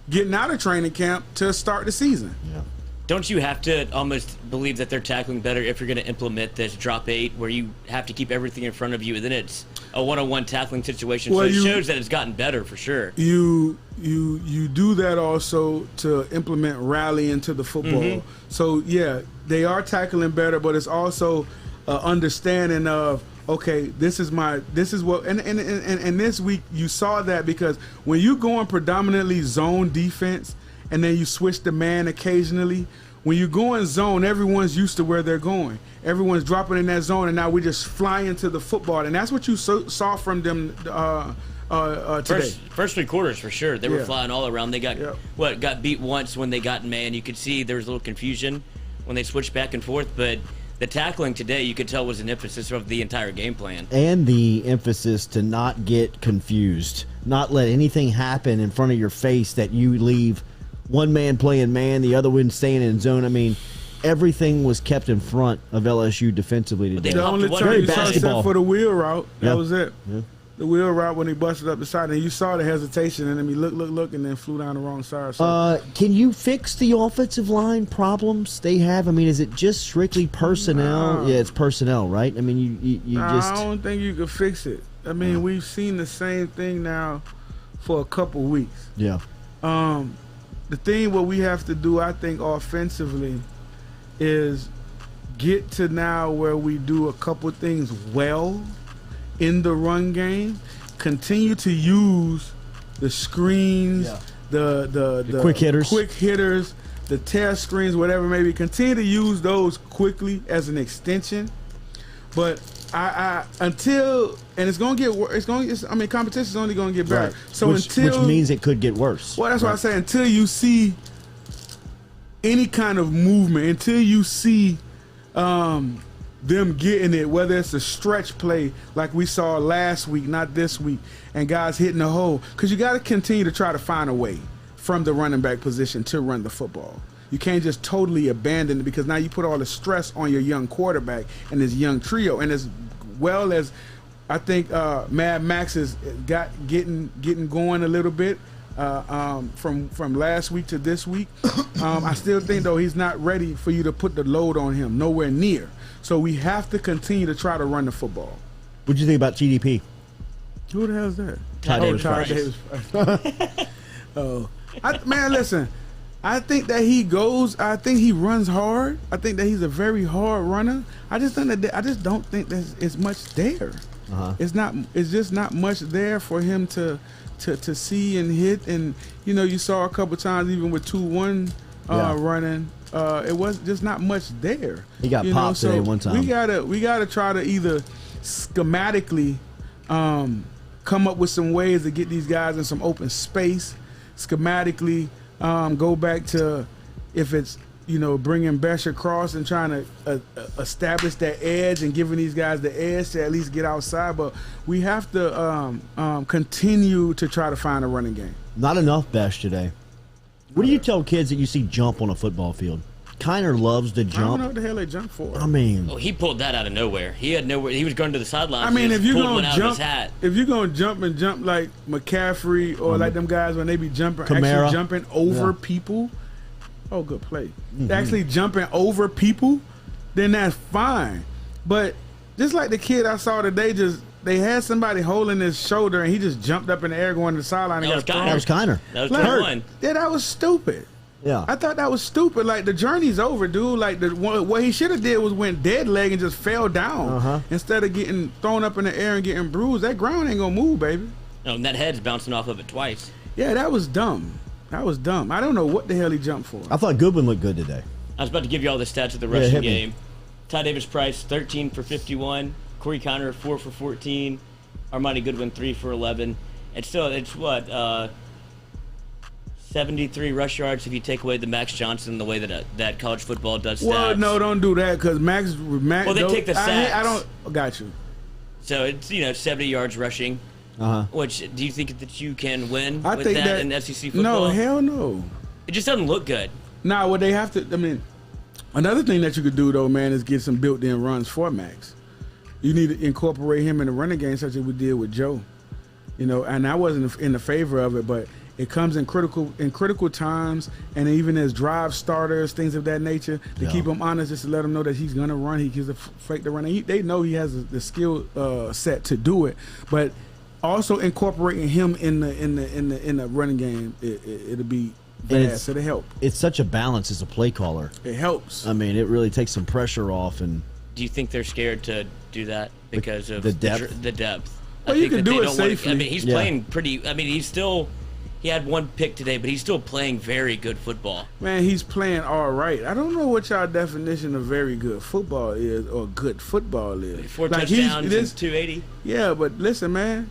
getting out of training camp to start the season. Yeah. Don't you have to almost believe that they're tackling better if you're going to implement this drop 8 where you have to keep everything in front of you, and then it's a one-on-one tackling situation. Well, so it shows that it's gotten better for sure. You do that also to implement rally into the football. So yeah, they are tackling better, but it's also understanding of, okay, this is what, and this week you saw that, because when you going predominantly zone defense and then you switch the man occasionally, when you go in zone, everyone's used to where they're going. Everyone's dropping in that zone, and now we just fly into the football, and that's what you saw from them today. First 3 quarters for sure. They were flying all around. They got beat once when they got in man. You could see there was a little confusion when they switched back and forth, but the tackling today, you could tell, was an emphasis of the entire game plan. And the emphasis to not get confused, not let anything happen in front of your face that you leave one man playing man, the other one staying in zone. I mean, everything was kept in front of LSU defensively today. The only time you saw except for the wheel route, that was it. Yeah. The wheel route when he busted up the side, and you saw the hesitation, and then he look, and then flew down the wrong side. So. Can you fix the offensive line problems they have? I mean, is it just strictly personnel? Yeah, it's personnel, right? I mean, you just... I don't think you can fix it. I mean, we've seen the same thing now for a couple weeks. Yeah. The thing what we have to do, I think, offensively is get to now where we do a couple things well in the run game, continue to use the screens, the quick hitters, the test screens, whatever maybe. Continue to use those quickly as an extension. But I until, and it's gonna get worse. Competition is only gonna get better. Right. So which means it could get worse. Well, that's what I say. Until you see any kind of movement, until you see them getting it, whether it's a stretch play like we saw last week, not this week, and guys hitting the hole, because you got to continue to try to find a way from the running back position to run the football. You can't just totally abandon it, because now you put all the stress on your young quarterback and his young trio. And as well as I think Mad Max is getting going a little bit from last week to this week. I still think, though, he's not ready for you to put the load on him, nowhere near. So we have to continue to try to run the football. What do you think about GDP? Who the hell is that? Ty Davis. Man, listen. I think that I think he runs hard. I think that he's a very hard runner. I just don't think there's much there. It's just not much there for him to see and hit. And you saw a couple times even with 2-1 running. It was just not much there. He got popped today one time. We gotta try to either schematically come up with some ways to get these guys in some open space. Schematically. Go back to, if it's bringing Besh across and trying to establish that edge and giving these guys the edge to at least get outside. But we have to continue to try to find a running game. Not enough Besh today. What do you tell kids that you see jump on a football field? Kiner loves to jump. I don't know what the hell they jump for. I mean, he pulled that out of nowhere. He had nowhere. He was going to the sideline. I mean, if you're gonna jump like McCaffrey or like them guys when they be jumping, Kamara. actually jumping over people. Oh, good play. Actually jumping over people, then that's fine. But just like the kid I saw today, they had somebody holding his shoulder and he just jumped up in the air going to the sideline. That was Kiner. That was 21. Yeah, that was stupid. Yeah, I thought that was stupid. Like, the journey's over, dude. Like, what he should have did was went dead leg and just fell down instead of getting thrown up in the air and getting bruised. That ground ain't gonna move, baby. No, and that head's bouncing off of it twice. Yeah, that was dumb. I don't know what the hell he jumped for. I thought Goodwin looked good today. I was about to give you all the stats of the rushing game. Ty Davis Price 13 for 51. Corey Connor 4 for 14. Armani Goodwin 3 for 11. It's what 73 rush yards if you take away the Max Johnson, the way that college football does stats. Well, no, don't do that, because Max. Well, they take the sacks. I don't. Got you. So it's 70 yards rushing. Which, do you think that you can win with think that in SEC football? No, hell no. It just doesn't look good. Nah, what they have to. I mean, another thing that you could do though, man, is get some built-in runs for Max. You need to incorporate him in the running game, such as we did with Joe. And I wasn't in the favor of it, but It comes in critical times, and even as drive starters, things of that nature, to keep him honest, just to let him know that he's gonna run. He gives a fake to run. And they know he has the skill set to do it, but also incorporating him in the running game, it'll be vast. It'll help. It's such a balance as a play caller. It helps. I mean, it really takes some pressure off. And do you think they're scared to do that because of the depth? The depth. Well, you can do it safely. I mean, he's playing pretty. I mean, he had one pick today, but he's still playing very good football. Man, he's playing all right. I don't know what y'all definition of very good football is, or good football is. 4 touchdowns and 280. Yeah, but listen, man.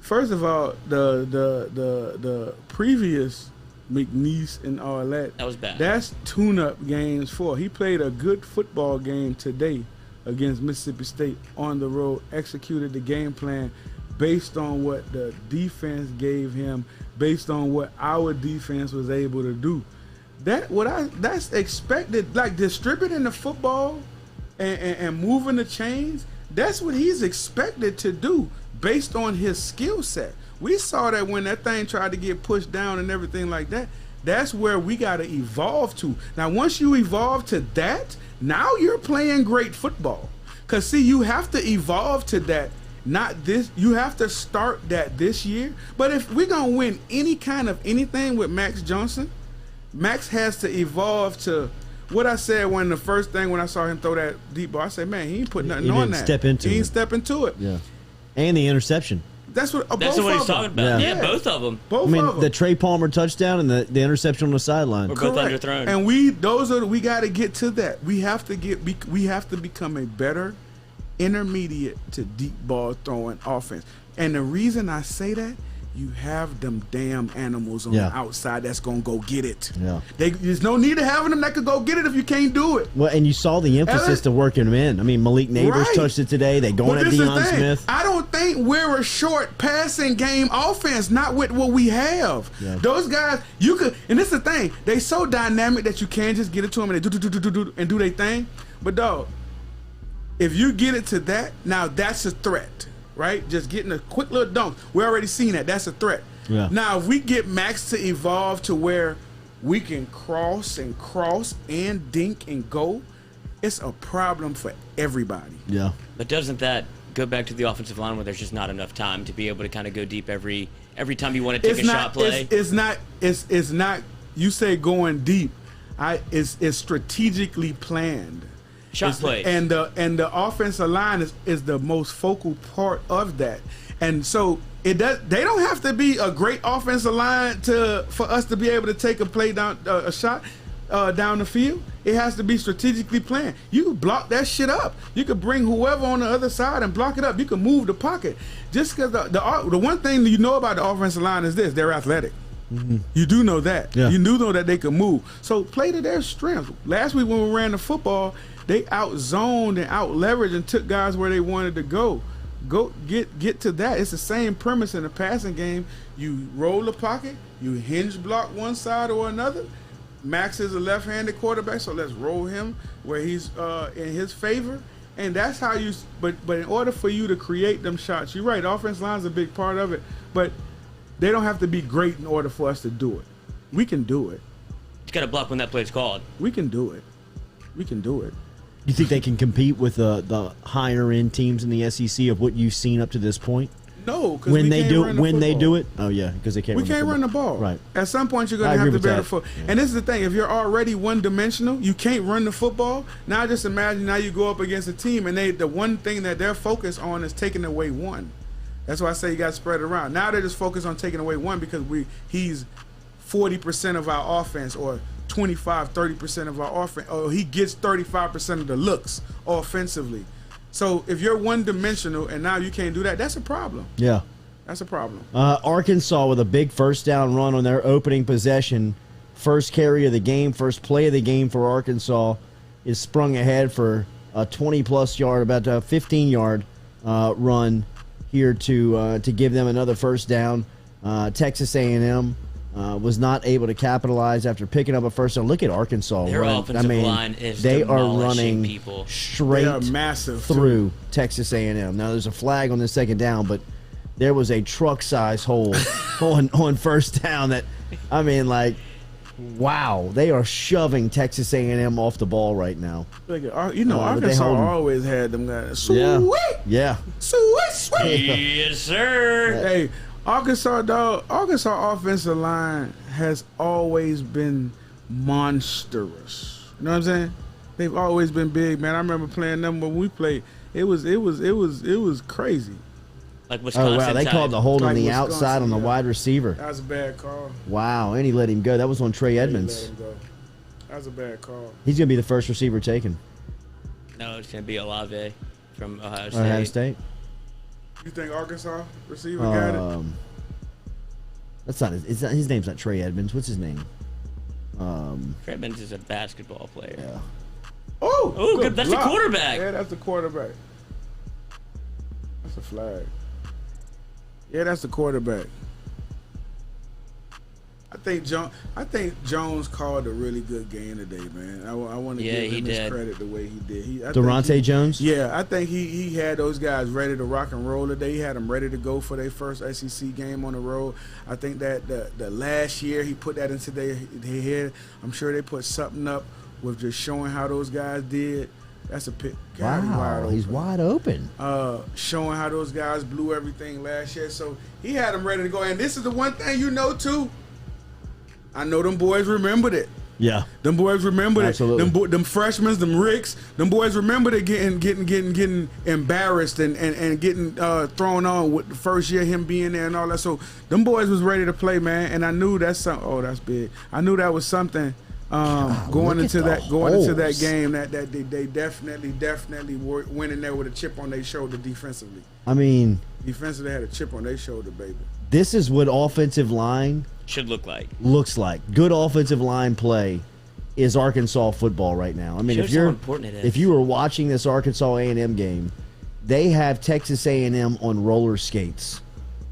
First of all, the previous McNeese and all that. That was bad. That's tune-up games for. He played a good football game today against Mississippi State on the road, executed the game plan based on what the defense gave him, based on what our defense was able to do. That's expected, like distributing the football and moving the chains. That's what he's expected to do based on his skill set. We saw that when that thing tried to get pushed down and everything like that. That's where we got to evolve to. Now, once you evolve to that, now you're playing great football. Because, see, you have to evolve to that. Not this. You have to start that this year. But if we're going to win any kind of anything with Max Johnson, Max has to evolve to what I said when I saw him throw that deep ball. I said, man, he ain't put nothing on that. He ain't step into it. Yeah. And the interception. That's what he's talking about. Yeah, both of them. The Trey Palmer touchdown and the interception on the sideline. We're both underthrown. And we got to get to that. We have to become a better intermediate to deep ball throwing offense. And the reason I say that, you have them damn animals on the outside that's going to go get it. Yeah. There's no need of having them that could go get it if you can't do it. Well, and you saw the emphasis to working them in. I mean, Malik Neighbors touched it today. They going at Deion Smith. I don't think we're a short passing game offense, not with what we have. Yeah. Those guys, you could, and this is the thing, they so dynamic that you can't just get it to them and they do their thing. But, dog, if you get it to that, now that's a threat. Right? Just getting a quick little dunk. We already seen that. That's a threat. Yeah. Now, if we get Max to evolve to where we can cross and dink and go, it's a problem for everybody. Yeah. But doesn't that go back to the offensive line where there's just not enough time to be able to kind of go deep every time you want to take a shot play? It's not. You say going deep. It's strategically planned. Shot plays. And the offensive line is the most focal part of that. And so they don't have to be a great offensive line for us to be able to take a play down a shot down the field. It has to be strategically planned. You can block that shit up. You could bring whoever on the other side and block it up. You can move the pocket. Just because the one thing that you know about the offensive line is this: they're athletic. Mm-hmm. You do know that. Yeah. You do know that they can move. So play to their strengths. Last week when we ran the football, they out-zoned and out-leveraged and took guys where they wanted to go. Go get to that. It's the same premise in the passing game. You roll the pocket, you hinge block one side or another. Max is a left-handed quarterback, so let's roll him where he's in his favor. And that's how you – but in order for you to create them shots, you're right, offensive line's a big part of it, but they don't have to be great in order for us to do it. We can do it. You got to block when that play's called. We can do it. We can do it. You think they can compete with the higher end teams in the SEC of what you've seen up to this point? No, because when they do it. Oh yeah, because they can't. We can't run the ball. Right. At some point, you're going to have to bear the foot. Yeah. And this is the thing: if you're already one dimensional, you can't run the football. Now, just imagine now you go up against a team, and the one thing that they're focused on is taking away one. That's why I say you got to spread it around. Now they're just focused on taking away one because he's 40% of our offense or 25-30% of our offense, or he gets 35% of the looks offensively. So if you're one-dimensional and now you can't do that, that's a problem. Yeah. That's a problem. Arkansas with a big first down run on their opening possession. First carry of the game, first play of the game for Arkansas is sprung ahead for a 20-plus yard, about a 15-yard run here to give them another first down. Texas A&M was not able to capitalize after picking up a first down. Look at Arkansas. Their offensive line is they are running people straight massive through Texas A&M. Now there's a flag on the second down, but there was a truck-size hole on first down that, I mean, like, wow, they are shoving Texas A&M off the ball right now. Arkansas always had them guys. Sweet. Yeah. Sweet. Yes, sir. Hey, Arkansas offensive line has always been monstrous. You know what I'm saying? They've always been big, man. I remember playing them when we played. It was crazy. Like Wisconsin. Oh wow, they called the hold on the outside on the wide receiver. That was a bad call. Wow, and he let him go. That was on Trey Edmonds. That was a bad call. He's gonna be the first receiver taken. No, it's gonna be Olave from Ohio State. Ohio State. You think Arkansas receiver got it? That's not his name's not Trey Edmonds. What's his name? Trey Edmonds is a basketball player. Yeah. Oh, good. That's block. the quarterback. Yeah, that's the quarterback. That's a flag. Yeah, that's the quarterback. I think Jones called a really good game today, man. I want to give him his credit the way he did. Durante Jones? Yeah, I think he had those guys ready to rock and roll today. He had them ready to go for their first SEC game on the road. I think that the last year he put that into their head. I'm sure they put something up with just showing how those guys did. That's a pick. Wow, he's wide open. Showing how those guys blew everything last year. So he had them ready to go. And this is the one thing too. I know them boys remembered it. Yeah. Them boys remembered Absolutely. it. Them freshmen, them Ricks, them boys remembered it getting embarrassed and getting thrown on with the first year him being there and all that. So them boys was ready to play, man. And I knew that's something. Oh, that's big. I knew that was something. Going into that game that they definitely went in there with a chip on their shoulder defensively. I mean, defensively had a chip on their shoulder, baby. This is what offensive line should look like. Looks like good offensive line play is Arkansas football right now. I mean, if you were watching this Arkansas A&M game, they have Texas A&M on roller skates.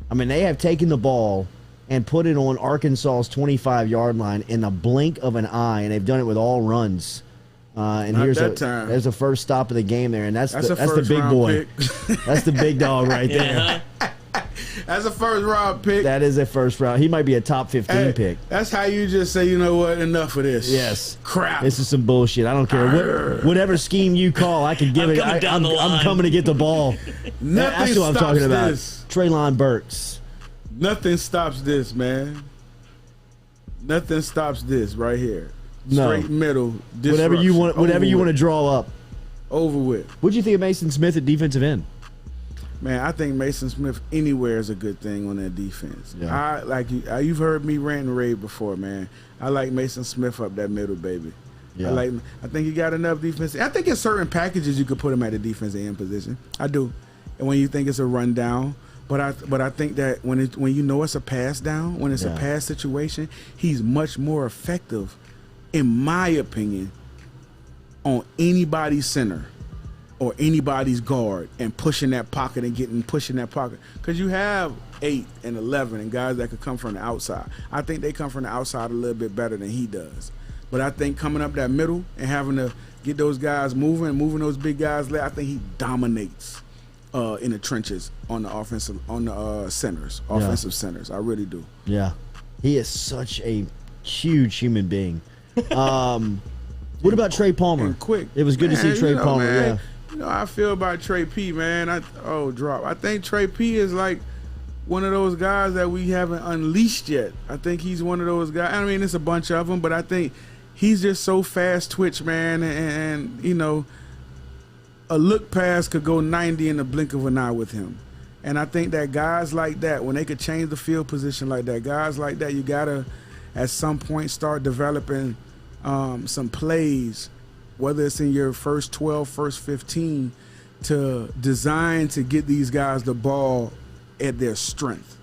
I mean, they have taken the ball and put it on Arkansas's 25-yard line in a blink of an eye, and they've done it with all runs. And there's a first stop of the game there, and that's the big boy. That's the big dog right there. That's a first round pick. That is a first round. He might be a top 15 pick. That's how you just say, you know what, enough of this. Yes. Crap. This is some bullshit. I don't care. Whatever scheme you call, I can give it. I'm coming to get the ball. That's what I'm talking about. Treylon Burks. Nothing stops this, man. Nothing stops this right here. Straight middle. Whatever you want to draw up. Over with. What'd you think of Mason Smith at defensive end? Man, I think Mason Smith anywhere is a good thing on that defense. Yeah. You've heard me rant and rave before, man. I like Mason Smith up that middle, baby. Yeah. I think he got enough defense. I think in certain packages you could put him at the defensive end position. I do. And when you think it's a rundown, but I think that when you know it's a pass down, when it's a pass situation, he's much more effective, in my opinion, on anybody's center or anybody's guard and pushing that pocket and pushing that pocket. Because you have 8 and 11 and guys that could come from the outside. I think they come from the outside a little bit better than he does. But I think coming up that middle and having to get those guys moving those big guys, I think he dominates in the trenches on the offensive centers. I really do. Yeah. He is such a huge human being. What about Trey Palmer? And quick. It was good to see Trey Palmer. Man, yeah. You know, I feel about Trey P, man. I think Trey P is like one of those guys that we haven't unleashed yet. I think he's one of those guys. I mean, it's a bunch of them, but I think he's just so fast twitch, man. And you know, a look pass could go 90 in the blink of an eye with him. And I think that guys like that, when they could change the field position like that, guys like that, you gotta at some point start developing some plays, whether it's in your first 12, first 15, to design to get these guys the ball at their strength.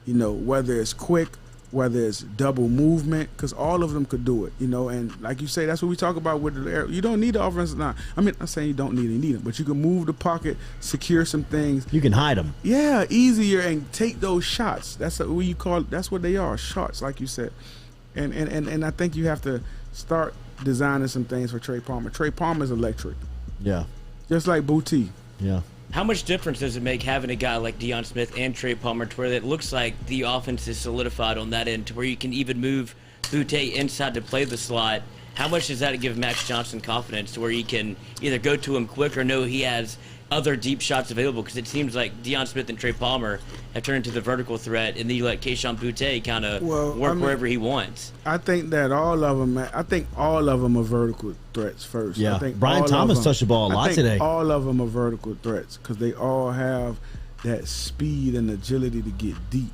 You know, whether it's quick, whether it's double movement, because all of them could do it, you know. And like you say, that's what we talk about with the air. You don't need the offensive line. I mean, I'm saying you don't need them, but you can move the pocket, secure some things. You can hide them. Yeah, easier, and take those shots. That's what they are, shots, like you said. And I think you have to start designing some things for Trey Palmer. Trey Palmer's electric. Yeah. Just like Booty. Yeah. How much difference does it make having a guy like Deion Smith and Trey Palmer to where it looks like the offense is solidified on that end to where you can even move Boutte inside to play the slot? How much does that give Max Johnson confidence to where he can either go to him quick or know he has other deep shots available? Because it seems like Deion Smith and Trey Palmer have turned into the vertical threat, and then you let Kayshon Boutte kind of work wherever he wants. I think that all of them are vertical threats first. Yeah, I think Brian Thomas touched the ball a lot today. All of them are vertical threats because they all have that speed and agility to get deep.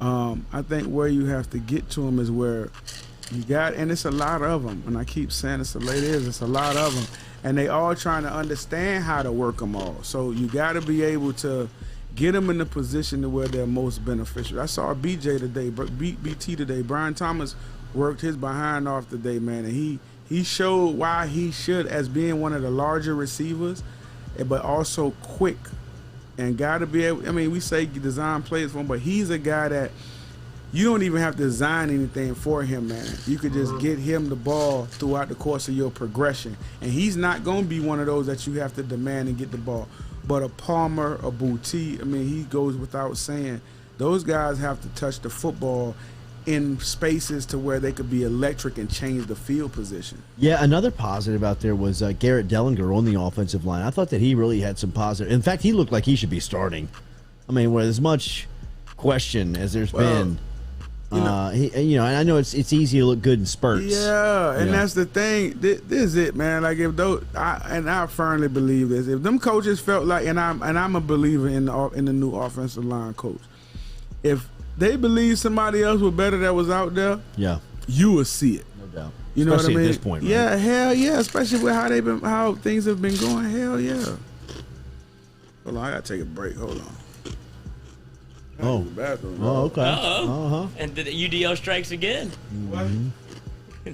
I think where you have to get to them is where you got, and it's a lot of them, and I keep saying it's a lot of them, and they all trying to understand how to work them all. So you got to be able to get them in the position to where they're most beneficial. I saw BT today. Brian Thomas worked his behind off today, man, and he showed why he should, as being one of the larger receivers, but also quick, and got to be able. I mean, we say design plays for him, but he's a guy that you don't even have to design anything for him, man. You could just get him the ball throughout the course of your progression. And he's not going to be one of those that you have to demand and get the ball. But a Palmer, a Boutte, I mean, he goes without saying, those guys have to touch the football in spaces to where they could be electric and change the field position. Yeah, another positive out there was Garrett Dellinger on the offensive line. I thought that he really had some positive. In fact, he looked like he should be starting. I mean, with as much question as there's been. And I know it's easy to look good in spurts. Yeah, and that's the thing. This is it, man. Like if those, I firmly believe this. If them coaches felt like, and I'm a believer in the new offensive line coach. If they believe somebody else was better that was out there, you will see it. No doubt. You know especially what I mean? At this point, right? Yeah, hell yeah. Especially with how things have been going. Hell yeah. Hold on, I gotta take a break. Hold on. Oh, okay. Uh-oh. And the UDL strikes again. What?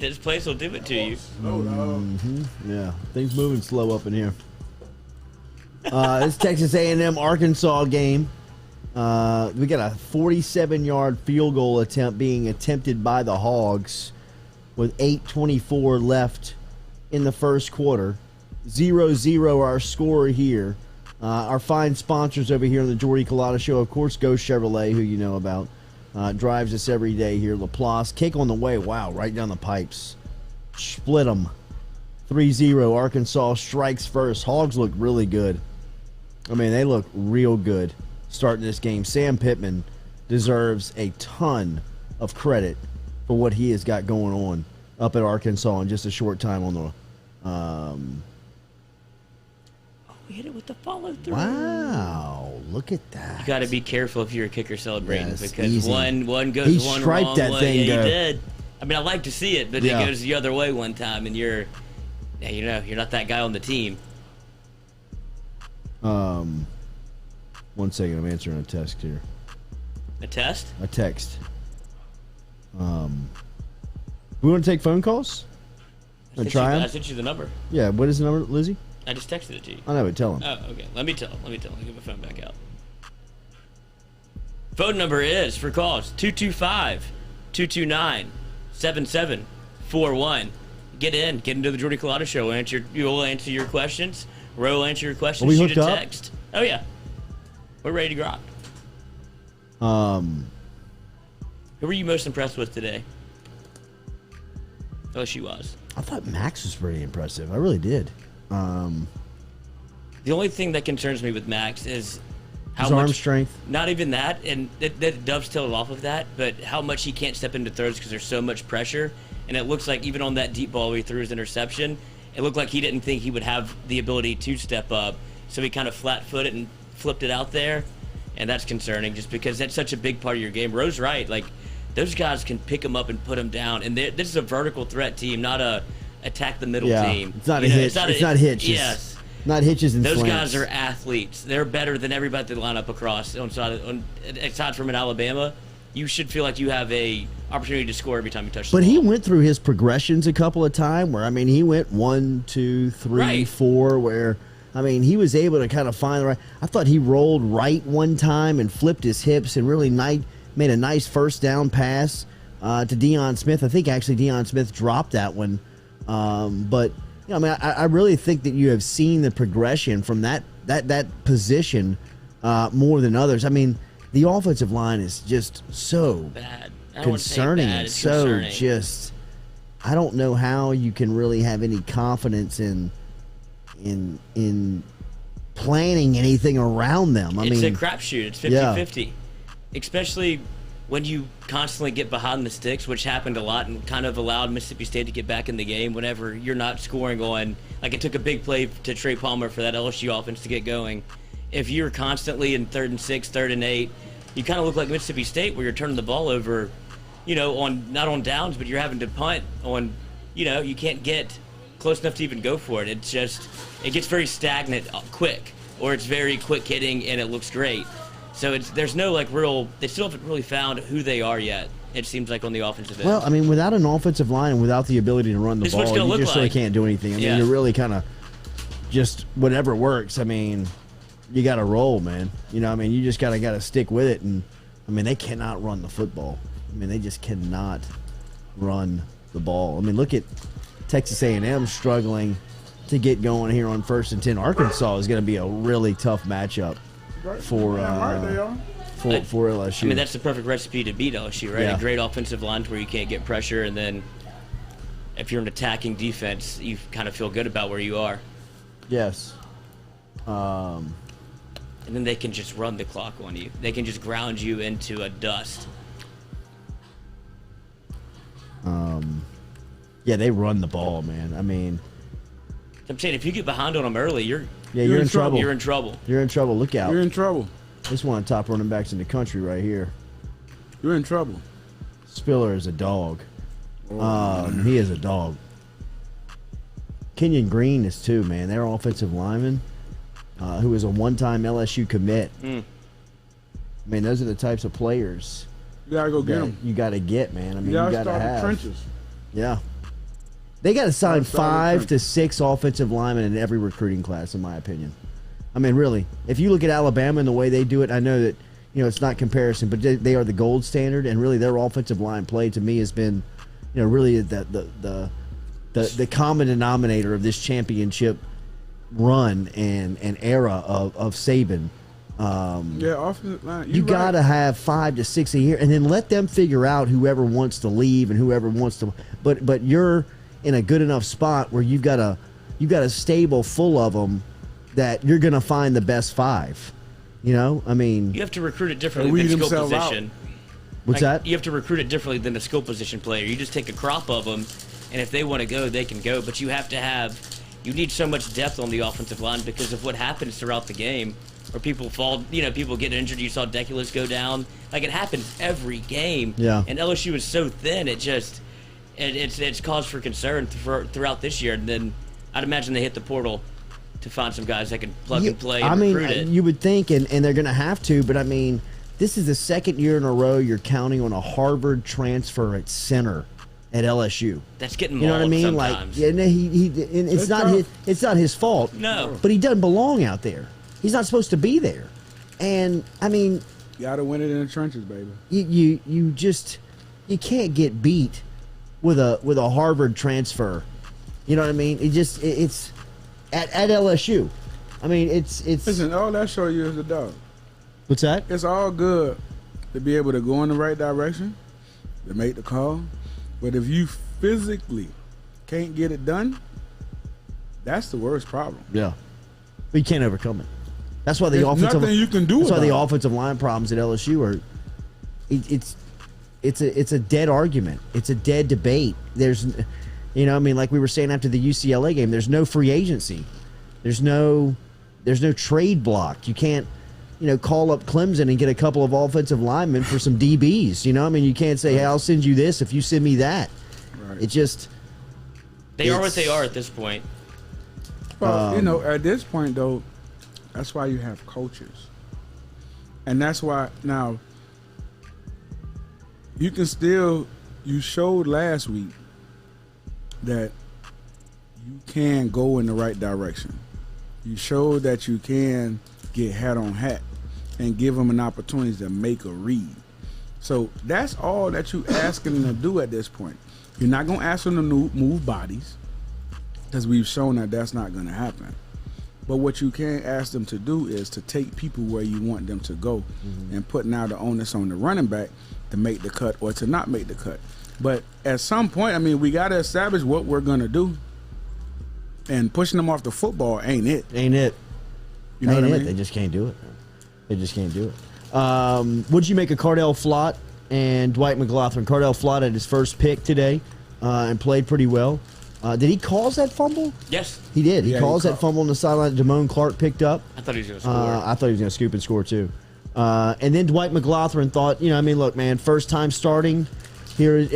This place will do it to you. Yeah, things moving slow up in here. This Texas A&M Arkansas game. We got a 47-yard field goal attempt being attempted by the Hogs with 8:24 left in the first quarter. 0-0 our score here. Our fine sponsors over here on the Jordy Culotta Show, of course, Ghost Chevrolet, who you know about, drives us every day here. Laplace, kick on the way. Wow, right down the pipes. Split them. 3-0. Arkansas strikes first. Hogs look really good. I mean, they look real good starting this game. Sam Pittman deserves a ton of credit for what he has got going on up at Arkansas in just a short time on the We hit it with the follow-through. Wow, look at that. You got to be careful if you're a kicker celebrating because easy. one goes he one striped wrong that way. thing. Yeah, he did. I mean, I like to see it, but it goes the other way one time, and you're not that guy on the team. 1 second, I'm answering a text here. A test? A text. We want to take phone calls? I sent you the number. Yeah, what is the number, Lizzie? I just texted it to you. I know, but tell him. Oh, okay. Let me tell him. Let me get my phone back out. Phone number is, for calls, 225-229-7741. Get into the Jordy Culotta Show. We'll answer your questions. Ro will answer your questions. We Shoot hooked a up? text. Oh, yeah. We're ready to rock. Who were you most impressed with today? LSU was. I thought Max was pretty impressive. I really did. The only thing that concerns me with Max is how his much arm strength. Not even that, and that dovetailed off of that, but how much he can't step into throws because there's so much pressure. And it looks like even on that deep ball where he threw his interception, it looked like he didn't think he would have the ability to step up. So he kind of flat-footed and flipped it out there, and that's concerning just because that's such a big part of your game. Ro's right. Like, those guys can pick him up and put him down. And this is a vertical threat team, not a attack-the-middle team. It's not a hitch. It's not hitches. Yes. Not hitches and Those slants. guys are athletes. They're better than everybody that line up across. Aside from in Alabama, you should feel like you have a opportunity to score every time you touch the ball. But he went through his progressions a couple of times where, I mean, he went 1, 2, 3, 4, where, I mean, he was able to kind of find the right. I thought he rolled right one time and flipped his hips and really made a nice first down pass to Deion Smith. I think actually Deion Smith dropped that one. But, you know, I mean, I really think that you have seen the progression from that that position more than others. I mean, the offensive line is just so bad. Concerning. Bad. It's so concerning. Just, I don't know how you can really have any confidence in planning anything around them. It's a crapshoot. It's 50-50. Yeah. Especially when you constantly get behind the sticks, which happened a lot and kind of allowed Mississippi State to get back in the game whenever you're not scoring on, like it took a big play to Trey Palmer for that LSU offense to get going. If you're constantly in 3rd and 6, 3rd and 8, you kind of look like Mississippi State where you're turning the ball over, on not on downs, but you're having to punt on, you can't get close enough to even go for it. It's just, it gets very stagnant quick, or it's very quick hitting and it looks great. So there's no they still haven't really found who they are yet. It seems like on the offensive end. Well, I mean, without an offensive line and without the ability to run the This is what it's ball, gonna you look just really like. can't do anything. I mean, you're really kind of just whatever works. I mean, you got to roll, man. You just got to stick with it. And I mean, they cannot run the football. I mean, they just cannot run the ball. I mean, look at Texas A&M struggling to get going here on 1st and 10. Arkansas is going to be a really tough matchup for LSU. I mean, that's the perfect recipe to beat LSU, right? Yeah. A great offensive line where you can't get pressure, and then if you're an attacking defense, you kind of feel good about where you are. Yes. And then they can just run the clock on you. They can just ground you into a dust. Yeah, they run the ball, man. I mean, I'm saying if you get behind on them early, you're in trouble. You're in trouble. You're in trouble. Look out. You're in trouble. This is one of the top running backs in the country right here. You're in trouble. Spiller is a dog. He is a dog. Kenyon Green is too, man. Their offensive lineman, who is a one-time LSU commit. I mean, those are the types of players You gotta go get them. you got to get, man. I mean, You gotta got to start have. the trenches. Yeah. They got to sign Gotta start the 5 to 6 offensive linemen in every recruiting class, in my opinion. I mean, really, if you look at Alabama and the way they do it, I know that it's not comparison, but they are the gold standard, and really their offensive line play to me has been, really the common denominator of this championship run and era of Saban. Offensive line. You got to have 5 to 6 a year, and then let them figure out whoever wants to leave and whoever wants to. But you're in a good enough spot where you've got a stable full of them that you're going to find the best 5. I mean, You have to recruit it differently than skill position. What's that? You have to recruit it differently than a skill position player. You just take a crop of them, and if they want to go, they can go. But you have to you need so much depth on the offensive line because of what happens throughout the game. Or people fall, people get injured. You saw Deculus go down. Like, it happens every game. Yeah. And LSU is so thin, it's cause for concern throughout this year. And then I'd imagine they hit the portal to find some guys that can plug and play and recruit it. You would think, and they're going to have to, but I mean, this is the second year in a row you're counting on a Harvard transfer at center at LSU. That's getting You know what I mean? sometimes. Like, it's not his fault. No. But he doesn't belong out there. He's not supposed to be there. And I mean, You gotta win it in the trenches, baby. you can't get beat with a Harvard transfer. You know what I mean? It's at LSU. I mean, it's Listen, all that show you is the dog. What's that? It's all good to be able to go in the right direction, to make the call. But if you physically can't get it done, that's the worst problem. Yeah. But you can't overcome it. That's why the There's offensive nothing you can do That's why the about it. offensive line problems at LSU are it's a dead argument. It's a dead debate. There's I mean, like we were saying after the UCLA game, there's no free agency. There's no trade block. You can't call up Clemson and get a couple of offensive linemen for some DBs. I mean, you can't say, hey, I'll send you this if you send me that. Right. It just They are what they are at this point. Well, at this point, though, that's why you have coaches. And that's why, now, you showed last week that you can go in the right direction. You showed that you can get hat on hat and give them an opportunity to make a read. So that's all that you asking them to do at this point. You're not going to ask them to move bodies because we've shown that that's not going to happen. But what you can ask them to do is to take people where you want them to go, and put now the onus on the running back to make the cut or to not make the cut. But at some point, I mean, we got to establish what we're going to do. And pushing them off the football ain't it. Ain't it. You know what I mean? They just can't do it. They just can't do it. What'd you make of Cardell Flott and Dwight McGlothern? Cardell Flott had his first pick today and played pretty well. Did he cause that fumble? Yes. He did. He caused that fumble on the sideline that Damone Clark picked up. I thought he was going to score. I thought he was going to scoop and score too. And then Dwight McGlothern thought, look, man, first time starting here,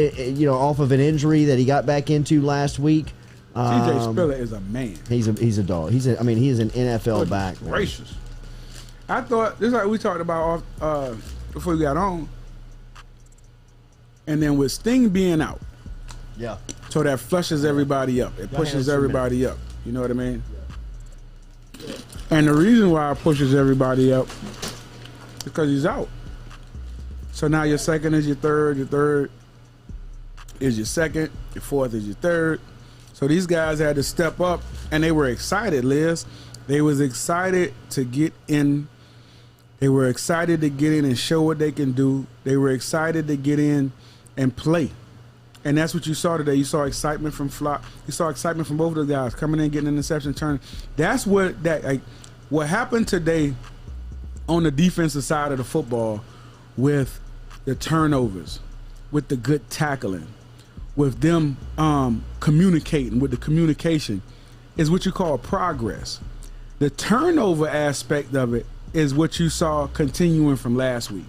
off of an injury that he got back into last week. TJ Spiller is a man. He's a dog. He is an NFL back. Gracious. I thought this is like we talked about before we got on. And then with Sting being out, yeah, so that flushes everybody up. It pushes everybody up. You know what I mean? Yeah. And the reason why it pushes everybody up is because he's out. So now your second is your third is your second, your fourth is your third. So these guys had to step up, and they were excited, Liz. They was excited to get in. They were excited to get in and show what they can do. They were excited to get in and play. And that's what you saw today. You saw excitement from Flop. You saw excitement from both of the guys coming in, getting an interception, turning. That's what happened today on the defensive side of the football with the turnovers, with the good tackling, with them communicating, with the communication, is what you call progress. The turnover aspect of it is what you saw continuing from last week,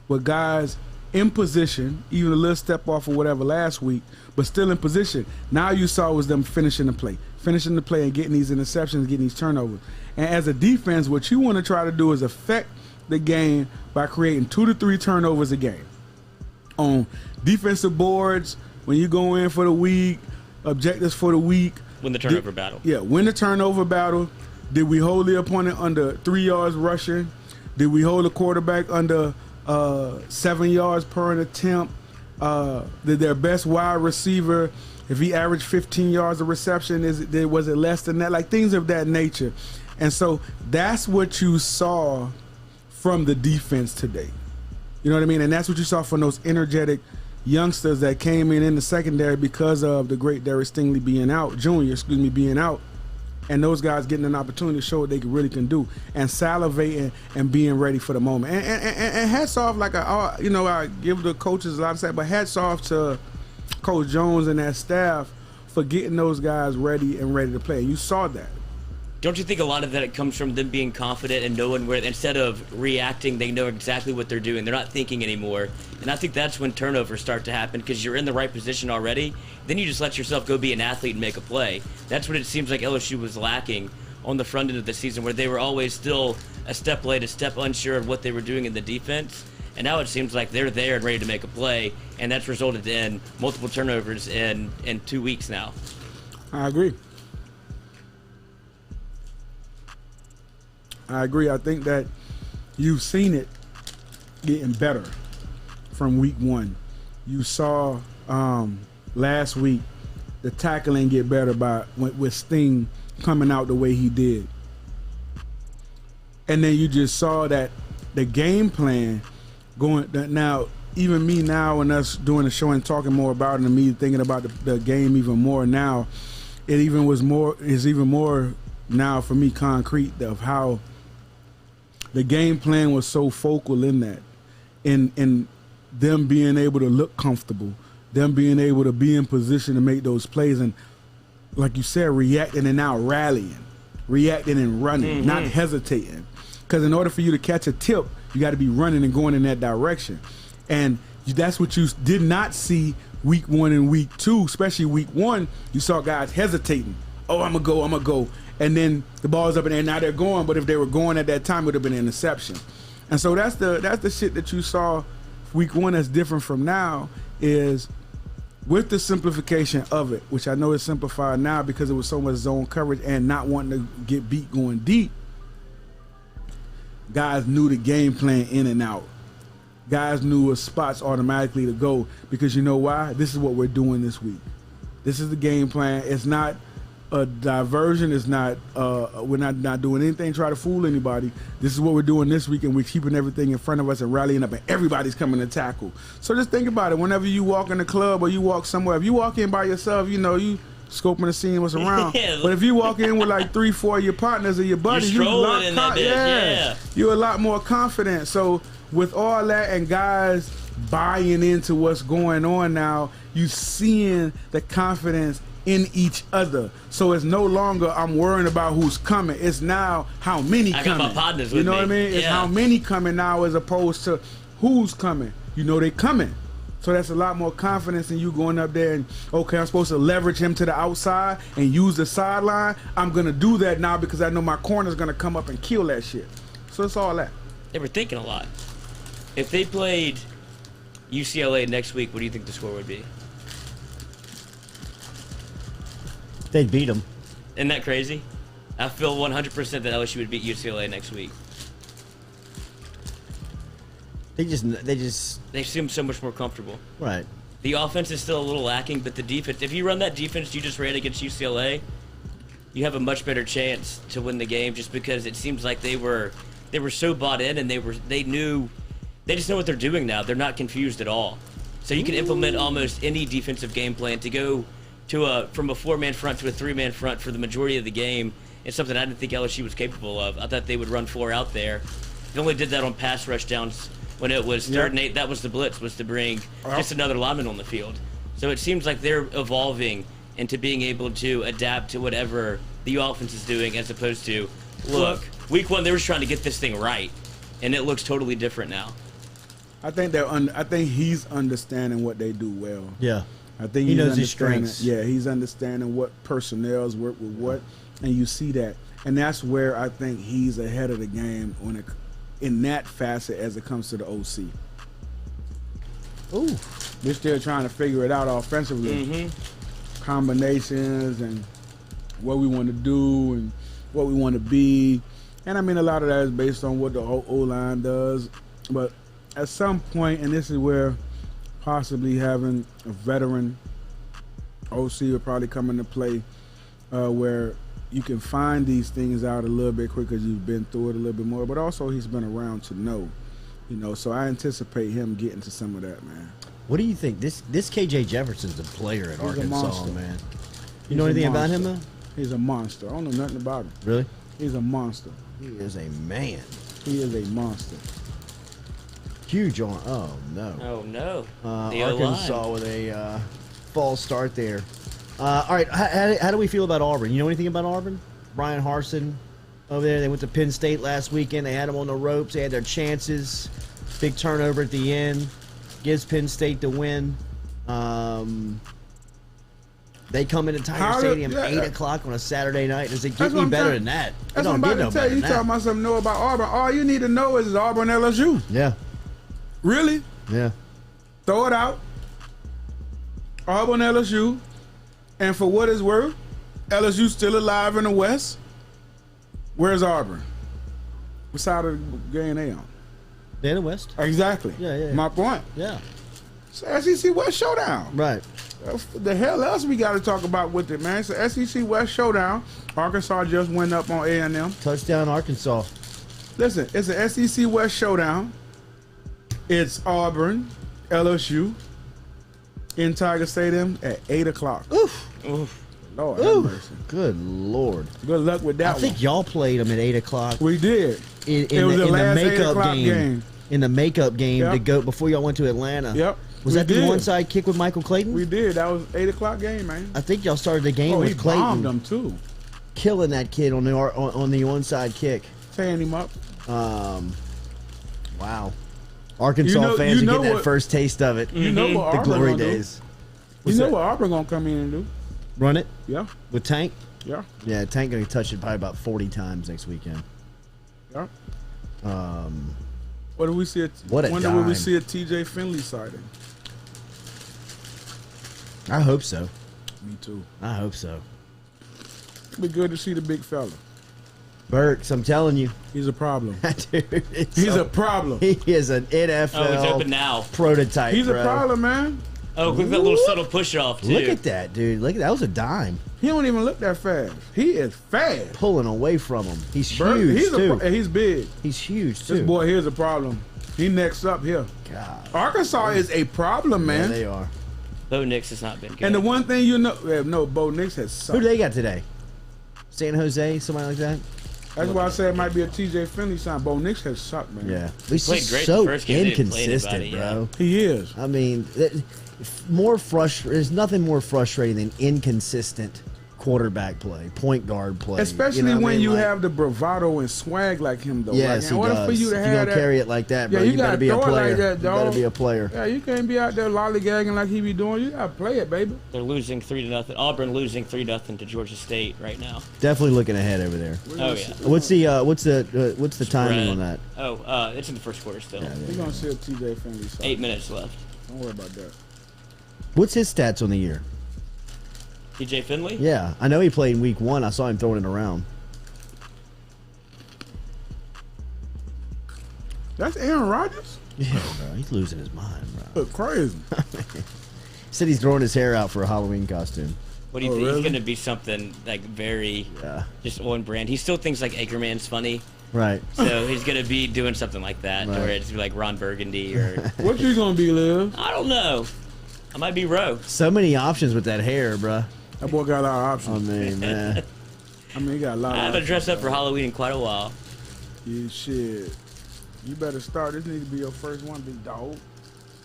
with guys in position, even a little step off or whatever last week, but still in position. Now you saw was them finishing the play and getting these interceptions, getting these turnovers. And as a defense, what you want to try to do is affect the game by creating 2 to 3 turnovers a game. On defensive boards, when you go in for the week, objectives for the week. Win the turnover battle. Yeah, win the turnover battle. Did we hold the opponent under 3 yards rushing? Did we hold the quarterback under 7 yards per attempt? Did their best wide receiver, if he averaged 15 yards of reception, was it less than that? Like things of that nature. And so that's what you saw from the defense today. You know what I mean? And that's what you saw from those energetic youngsters that came in the secondary because of the great Derek Stingley being out, and those guys getting an opportunity to show what they really can do and salivating and being ready for the moment. And hats off, I give the coaches a lot of say, but hats off to Coach Jones and that staff for getting those guys ready to play. You saw that. Don't you think a lot of that it comes from them being confident and knowing where, instead of reacting, they know exactly what they're doing. They're not thinking anymore. And I think that's when turnovers start to happen, because you're in the right position already. Then you just let yourself go be an athlete and make a play. That's what it seems like LSU was lacking on the front end of the season, where they were always still a step late, a step unsure of what they were doing in the defense. And now it seems like they're there and ready to make a play, and that's resulted in multiple turnovers in 2 weeks now. I agree. I think that you've seen it getting better from week one. You saw last week the tackling get better with Sting coming out the way he did. And then you just saw that the game plan going now, even me now and us doing the show and talking more about it, and me thinking about the game even more now, is even more now for me concrete of how the game plan was so focal in that, in them being able to look comfortable, them being able to be in position to make those plays, and like you said, reacting and now rallying, reacting and running, not hesitating. Because in order for you to catch a tip, you got to be running and going in that direction. And that's what you did not see week one and week two, especially week one. You saw guys hesitating. Oh, I'm going to go. And then the ball's up in the air. Now they're going, but if they were going at that time, it would have been an interception. And so that's the shit that you saw week one that's different from now, is with the simplification of it, which I know is simplified now because it was so much zone coverage and not wanting to get beat going deep. Guys knew the game plan in and out. Guys knew what spots automatically to go, because you know why? This is what we're doing this week. This is the game plan. It's not a diversion. It's not. We're not doing anything to try to fool anybody. This is what we're doing this week, and we're keeping everything in front of us and rallying up, and everybody's coming to tackle. So just think about it. Whenever you walk in the club or you walk somewhere, if you walk in by yourself, you scoping the scene, what's around. Yeah. But if you walk in with like 3-4 of your partners or your buddies, you're strolling in that bitch. Yeah. You're a lot more confident. So with all that and guys buying into what's going on now, you seeing the confidence in each other. So it's no longer I'm worrying about who's coming. It's now how many coming. I got my partners with me. You know what I mean? It's how many coming now as opposed to who's coming. They coming. So that's a lot more confidence in you going up there and, okay, I'm supposed to leverage him to the outside and use the sideline. I'm going to do that now because I know my corner's going to come up and kill that shit. So it's all that. They were thinking a lot. If they played UCLA next week, what do you think the score would be? They'd beat them. Isn't that crazy? I feel 100% that LSU would beat UCLA next week. They seem so much more comfortable. Right. The offense is still a little lacking, but the defense, if you run that defense you just ran against UCLA, you have a much better chance to win the game just because it seems like they were so bought in and they just know what they're doing now. They're not confused at all. So you can implement almost any defensive game plan to go from a 4-man front to a 3-man front for the majority of the game. It's something I didn't think LSU was capable of. I thought they would run 4 out there. They only did that on pass rush downs. When it was 3rd and 8, that was the blitz, was to bring just another lineman on the field. So it seems like they're evolving into being able to adapt to whatever the offense is doing as opposed to, look, week 1 they were trying to get this thing right, and it looks totally different now. I think he's understanding what they do well. Yeah. I think he knows his strengths. Yeah, he's understanding what personnels work with what, and you see that. And that's where I think he's ahead of the game in that facet as it comes to the OC. Ooh. We're still trying to figure it out offensively. Combinations and what we want to do and what we want to be. And I mean, a lot of that is based on what the O-line does. But at some point, and this is where possibly having a veteran OC will probably come into play, where you can find these things out a little bit quicker because you've been through it a little bit more, but also he's been around to know, so I anticipate him getting to some of that, man. What do you think? This KJ Jefferson's a player at Arkansas, man. You know He's anything about him, though? He's a monster. I don't know nothing about him. Really? He's a monster. He is a man. He is a monster. Huge on. Oh, no. Oh, no. Arkansas with a false start there. All right, how do we feel about Auburn? You know anything about Auburn? Brian Harsin over there. They went to Penn State last weekend. They had them on the ropes. They had their chances. Big turnover at the end. Gives Penn State the win. They come into Tiger Stadium 8 o'clock on a Saturday night. Does it get any better than that? That's what I'm about to tell you. You talking about something new about Auburn. All you need to know is Auburn LSU. Yeah. Really? Yeah. Throw it out. Auburn LSU. And for what it's worth, LSU still alive in the West. Where's Auburn? What side of the game they on? They're in the West. Exactly. Yeah. My point. Yeah. It's SEC West showdown. Right. The hell else we got to talk about with it, man? It's the SEC West showdown. Arkansas just went up on A&M. Touchdown, Arkansas. Listen, it's the SEC West showdown. It's Auburn, LSU, in Tiger Stadium at 8 o'clock. Oof. Lord have mercy. Good Lord. Good luck with that one. I think y'all played them at 8 o'clock. We did. It was the last makeup game. In the makeup game to go before y'all went to Atlanta. Yep. Was that the onside kick with Michael Clayton? We did. That was 8 o'clock game, man. I think y'all started the game with Clayton. He bombed them too. Killing that kid on the onside kick. Tearing him up. Wow. Arkansas fans are getting that first taste of it. You know what the Auburn glory days. You know what Auburn gonna come in and do? Run it? Yeah. With Tank? Yeah. Yeah, Tank gonna touch it probably about 40 times next weekend. Yeah. What do we see? What a when dime. do we see a TJ Finley sighting? I hope so. Me too. I hope so. It'd be good to see the big fella. Burks, I'm telling you. He's a problem. Dude, he's a problem. He is an NFL he's open now. Prototype. He's a problem, man. Oh, quick, that little subtle push off too. Look at that, dude. Look at that. Was a dime. He don't even look that fast. He is fast. Pulling away from him. He's huge, too. He's big. He's huge, too. This boy here's a problem. He next up here. God. Arkansas is a problem, man. Yeah, they are. Bo Nix has not been good. And the one thing Bo Nix has sucked. Who do they got today? San Jose, somebody like that? That's why I said it might be a TJ Finley sign. Bo Nix has sucked, man. Yeah. He played great so the first game. inconsistent, bro. He is. I mean, there's nothing more frustrating than inconsistent quarterback play, point guard play. Especially when you have the bravado and swag like him, though. Yes, like, in order for you to have that, carry it like that, bro, you better be a player. Like that, you better be a player. Yeah, you can't be out there lollygagging like he be doing. You gotta play it, baby. They're losing 3-0. Auburn losing 3-0 to Georgia State right now. Definitely looking ahead over there. Oh yeah. What's the timing on that? Oh, it's in the first quarter still. We're gonna see a TJ Finley sign. 8 minutes left. Don't worry about that. What's his stats on the year? TJ Finley? Yeah, I know he played in week 1. I saw him throwing it around. That's Aaron Rodgers? Yeah, bro, he's losing his mind, bro. Look crazy. Said he's growing his hair out for a Halloween costume. What do you think? Really? He's going to be something like very just on brand. He still thinks like Anchorman's funny. Right. So he's going to be doing something like that, Right. where it's like Ron Burgundy or What you gonna be, Liv? I don't know. I might be Roe. So many options with that hair, bro. That boy got a lot of I options. mean, man. He got a lot I of haven't options. dressed up for Halloween in quite a while. Yeah, shit. You better start. This needs to be your first one, big dog.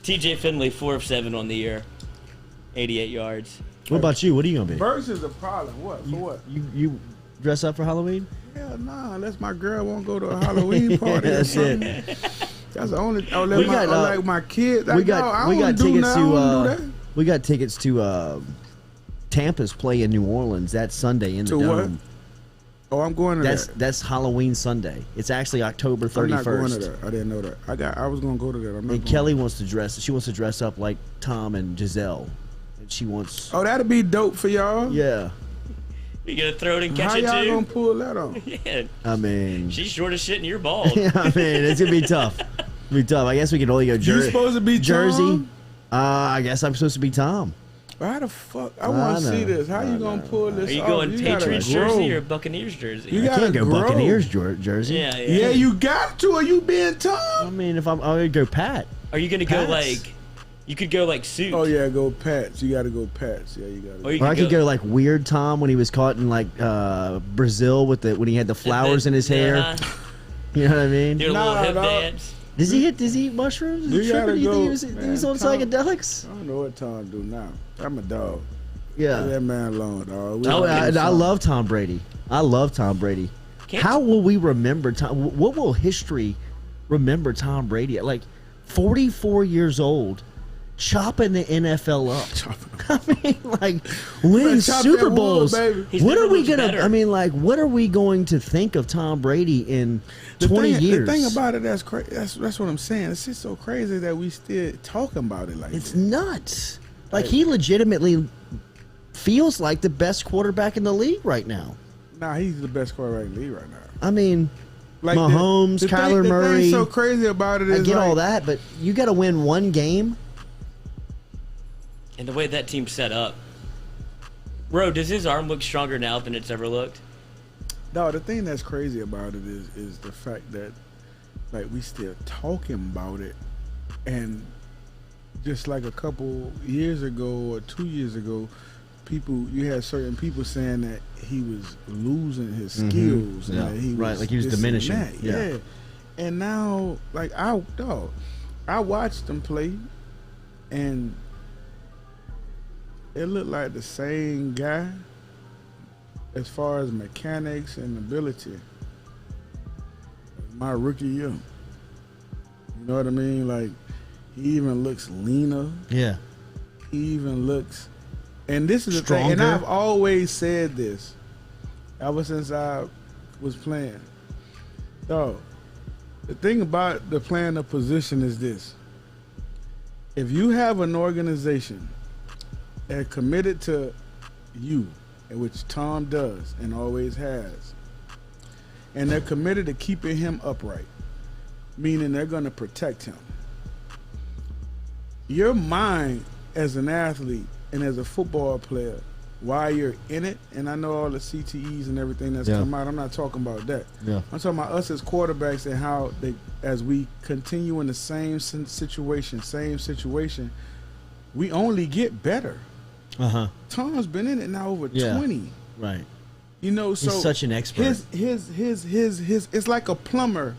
TJ Finley, 4 of 7 on the year, 88 yards. What about you? What are you gonna be? Versus a problem. What? For what? You dress up for Halloween? Hell nah, unless my girl won't go to a Halloween party. or That's something. it. That's the only. Oh, We got, like my kids. We got tickets to. we got tickets to Tampa's play in New Orleans that Sunday in the To what? Dome. Oh, I'm going to that. That's Halloween Sunday. It's actually October 31st. I'm not going to that. I didn't know that. I was going to go to that. I'm not And going. Kelly wants to dress. She wants to dress up like Tom and Giselle, and she wants. Oh, that'd be dope for y'all. Yeah, You gonna throw it and catch How it y'all too? gonna pull that off? Yeah. I mean, She's short as shit and you're bald. yeah, I mean, it's gonna be tough. Be tough. I guess we can only go You supposed to be Jersey. Tom? I guess I'm supposed to be Tom. How the fuck? I want to see this. How you gonna pull this Are you off? going gotta Patriots grow. jersey or Buccaneers jersey? You I gotta can't go grow. Buccaneers jersey. Yeah, Yeah, you got to. Are you being I Tom? mean, if I'm gonna go Pat. Are you gonna go Pats. like? You could go like suit. Oh yeah, go Pats. You got to go Pats. Yeah, you got Or to. you Or I could go like Weird Tom when he was caught in like Brazil with when he had the flowers in his hair. You know what I mean? Do a little Nah, hip dog. dance. Does he eat mushrooms? Is You he tripping? gotta Do you think go, he was on Tom. psychedelics? I don't know what Tom do now. I'm a dog. Yeah. Leave that man alone, dog. Oh, I love Tom Brady. I love Tom Brady. Can't- How will we remember Tom? What will history remember Tom Brady at? Like 44 years old, chopping the NFL up. I mean, like winning Chop Super that wood, Bowls. baby. He's What never are we looked gonna? better. I mean, like, what are we going to think of Tom Brady in 20 years? The thing about it that's crazy. That's what I'm saying. It's just so crazy that we still talking about it like It's this. nuts. Like he legitimately feels like the best quarterback in the league right now. Nah, he's the best quarterback in the league right now. I mean, Like Mahomes, Kyler the Murray. thing so crazy about it is I get like, all that, but you got to win one game. And the way that team's set up. Bro, does his arm look stronger now than it's ever looked? No, the thing that's crazy about it is the fact that like we still talking about it, and just like a couple years ago or 2 years ago, you had certain people saying that he was losing his skills and Yeah. that he Right, was like he was this and diminishing. that. Yeah. And now, like I watched him play, and it looked like the same guy as far as mechanics and ability. My rookie year. You know what I mean? Like, he even looks leaner. Yeah. He even looks, and this is the thing, and Stronger. I've always said this ever since I was playing. Dog, the thing about the playing the position is this. If you have an organization that committed to you, and which Tom does and always has, and they're committed to keeping him upright, meaning they're going to protect him, your mind as an athlete and as a football player while you're in it, and I know all the CTEs and everything that's come out. I'm not talking about that. Yeah. I'm talking about us as quarterbacks and how as we continue in the same situation, we only get better. Tom's been in it now over 20. Right. You know, so he's such an expert. His it's like a plumber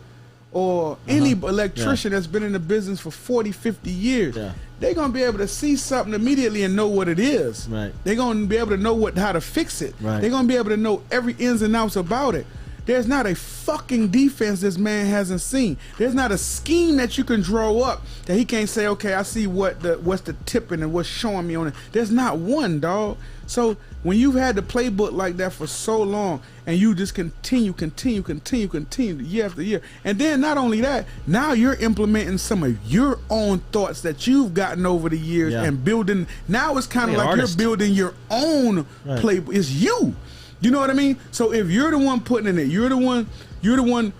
or any electrician that's been in the business for 40, 50 years. Yeah. They're going to be able to see something immediately and know what it is. Right. They're going to be able to know how to fix it. Right. They're going to be able to know every ins and outs about it. There's not a fucking defense this man hasn't seen. There's not a scheme that you can draw up that he can't say, okay, I see what's the tipping and what's showing me on it. There's not one, dog. So when you've had the playbook like that for so long and you just continue year after year, and then not only that, now you're implementing some of your own thoughts that you've gotten over the years and building. Now it's kind of like you're building your own playbook. It's you. You know what I mean? So if you're the one putting in it, you're the one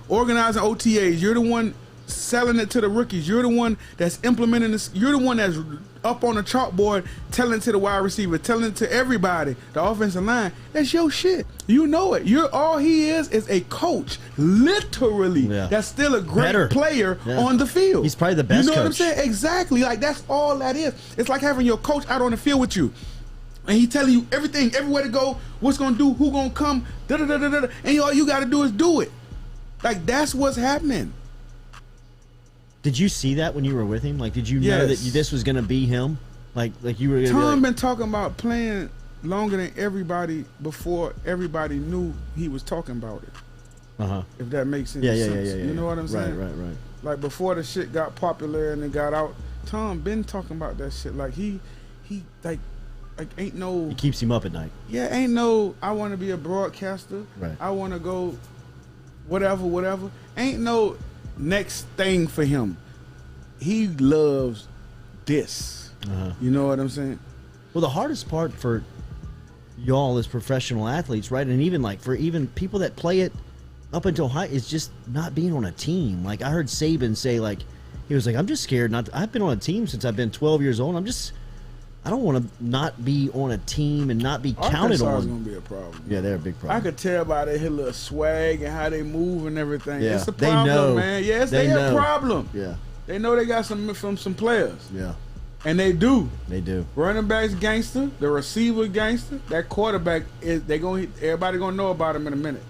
organizing OTAs, you're the one selling it to the rookies, you're the one that's implementing this, you're the one that's up on the chalkboard telling it to the wide receiver, telling it to everybody, the offensive line, that's your shit. You know it. All he is a coach, literally. That's still a great player on the field. He's probably the best coach. You know coach. what I'm saying? Exactly. Like, that's all that is. It's like having your coach out on the field with you. And he telling you everything, everywhere to go, what's going to do, who going to come, da-da-da-da-da, and all you got to do is do it. Like, that's what's happening. Did you see that when you were with him? Like, did you know that this was going to be him? Like you were going to be Tom been talking about playing longer than everybody before everybody knew he was talking about it. If that makes any sense. Yeah. You know what I'm saying? Right. Like, before the shit got popular and it got out, Tom been talking about that shit. Like, he ain't no... It keeps him up at night. Yeah, ain't no, I want to be a broadcaster. Right. I want to go whatever. Ain't no next thing for him. He loves this. You know what I'm saying? Well, the hardest part for y'all as professional athletes, right, and even like for even people that play it up until high, is just not being on a team. Like, I heard Saban say, like, he was like, I'm just scared not to, I've been on a team since I've been 12 years old. I don't want to not be on a team and not be counted on. Arkansas is going to be a problem. Yeah, they're a big problem. I could tell by their little swag and how they move and everything. Yeah. It's a problem, they know. man. Yes, they a problem. Yeah. They know they got some players. Yeah. And they do. They do. Running back's gangster. The receiver gangster. That quarterback, everybody going to know about him in a minute.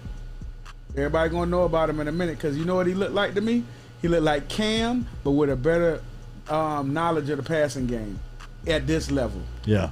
Everybody going to know about him in a minute, because you know what he looked like to me? He looked like Cam, but with a better knowledge of the passing game at this level. Yeah.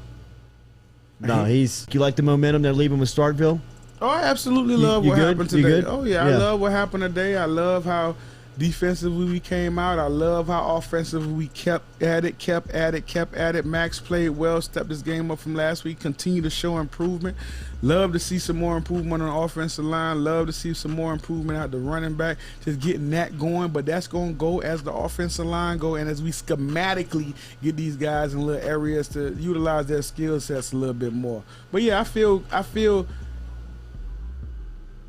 No, you like the momentum they're leaving with Starkville? Oh, I absolutely love what happened today. Oh, yeah, I love what happened today. I love how defensively we came out. I love how offensively we kept at it. Max played well, stepped this game up from last week, continue to show improvement. Love to see some more improvement on the offensive line. Love to see some more improvement out the running back, just getting that going. But that's going to go as the offensive line go, and as we schematically get these guys in little areas to utilize their skill sets a little bit more. But yeah, I feel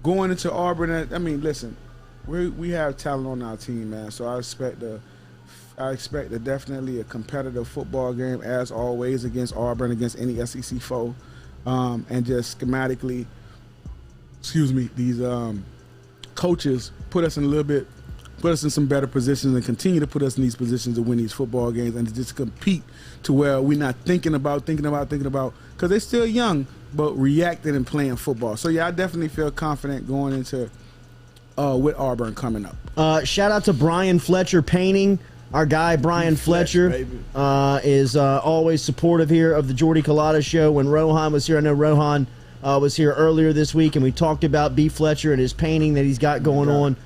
going into Auburn, I mean, listen, we have talent on our team, man. So I expect definitely a competitive football game, as always, against Auburn, against any SEC foe. And just schematically, these coaches put us in some better positions and continue to put us in these positions to win these football games and to just compete to where we're not thinking about, because they're still young, but reacting and playing football. So yeah, I definitely feel confident going into with Auburn coming up. Shout out to Brian Fletcher Painting. Our guy, Brian Fletcher, is always supportive here of the Jordy Culotta Show. When Rohan was here, I know Rohan was here earlier this week, and we talked about B. Fletcher and his painting that he's got going on.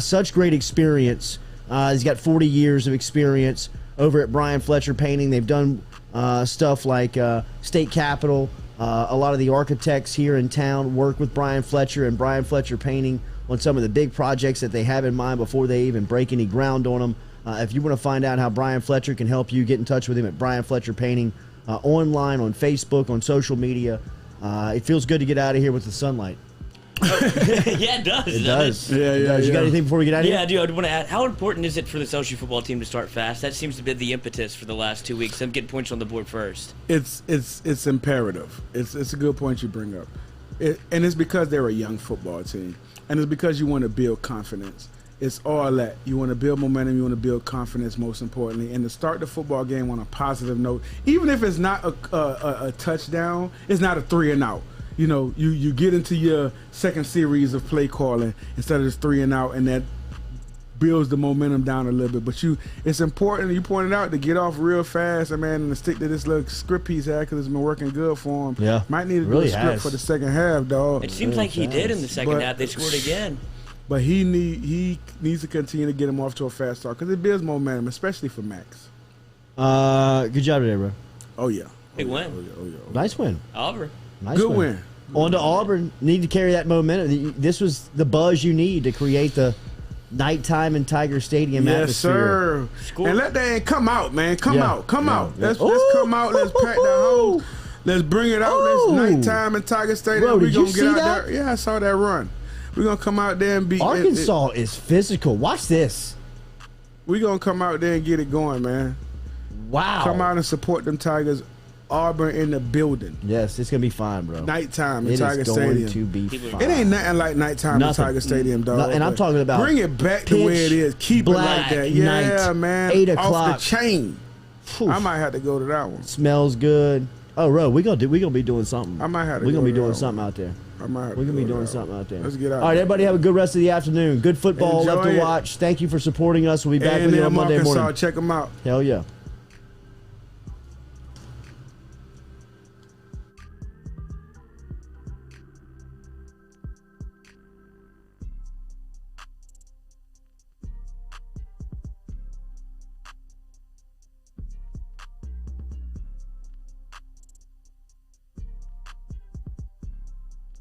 Such great experience. He's got 40 years of experience over at Brian Fletcher Painting. They've done stuff like State Capitol. A lot of the architects here in town work with Brian Fletcher and Brian Fletcher Painting on some of the big projects that they have in mind before they even break any ground on them. If you want to find out how Brian Fletcher can help you, get in touch with him at Brian Fletcher Painting, online, on Facebook, on social media. It feels good to get out of here with the sunlight. Yeah, it does. It does. Yeah. You got anything before we get out of here? Yeah, I do. I want to add, how important is it for this LSU football team to start fast? That seems to be the impetus for the last 2 weeks. Them getting points on the board first. It's imperative. It's a good point you bring up, and it's because they're a young football team, and it's because you want to build confidence. It's all that. You want to build momentum. You want to build confidence, most importantly, and to start the football game on a positive note. Even if it's not a touchdown, it's not a 3 and out. You know, you get into your second series of play calling instead of just 3 and out, and that builds the momentum down a little bit. But it's important, you pointed out, to get off real fast, and to stick to this little script he's had because it's been working good for him. Yeah, might need to do a script for the second half, dog. It seems like he did in the second half. They scored again. But he needs to continue to get him off to a fast start because it builds momentum, especially for Max. Good job today, bro. Oh yeah, Big win. Oh yeah. Nice win. Auburn. Nice Good win. On to Auburn. Need to carry that momentum. This was the buzz you need to create the nighttime in Tiger Stadium atmosphere. Yes, sir. Score. And let that come out, man. Come out. Yeah. Let's come out. Let's pack the house. Let's bring it out. Let's nighttime in Tiger Stadium. Bro, did you see out that? there. Yeah, I saw that run. We're gonna come out there and beat Arkansas is physical. Watch this. We're gonna come out there and get it going, man. Wow. Come out and support them Tigers. Auburn in the building. Yes, it's gonna be fine, bro. Nighttime in It Tiger is going Stadium. to be fine. It ain't nothing like nighttime in Tiger Stadium, dog. And I'm talking about bring it back the way it is. Keep it like that. Yeah, night, man. 8 o'clock. Off the chain. Oof. I might have to go to that one. Smells good. Oh, bro, we gonna be doing something. I might have to. We're go gonna be to doing that something one. out there. I might have We're to gonna be go to doing that something one. out there. Let's get out. All right, everybody, have a good rest of the afternoon. Good football left to Enjoy it. watch. Thank you for supporting us. We'll be back And with you then on Monday Arkansas, morning. check them out. Hell yeah.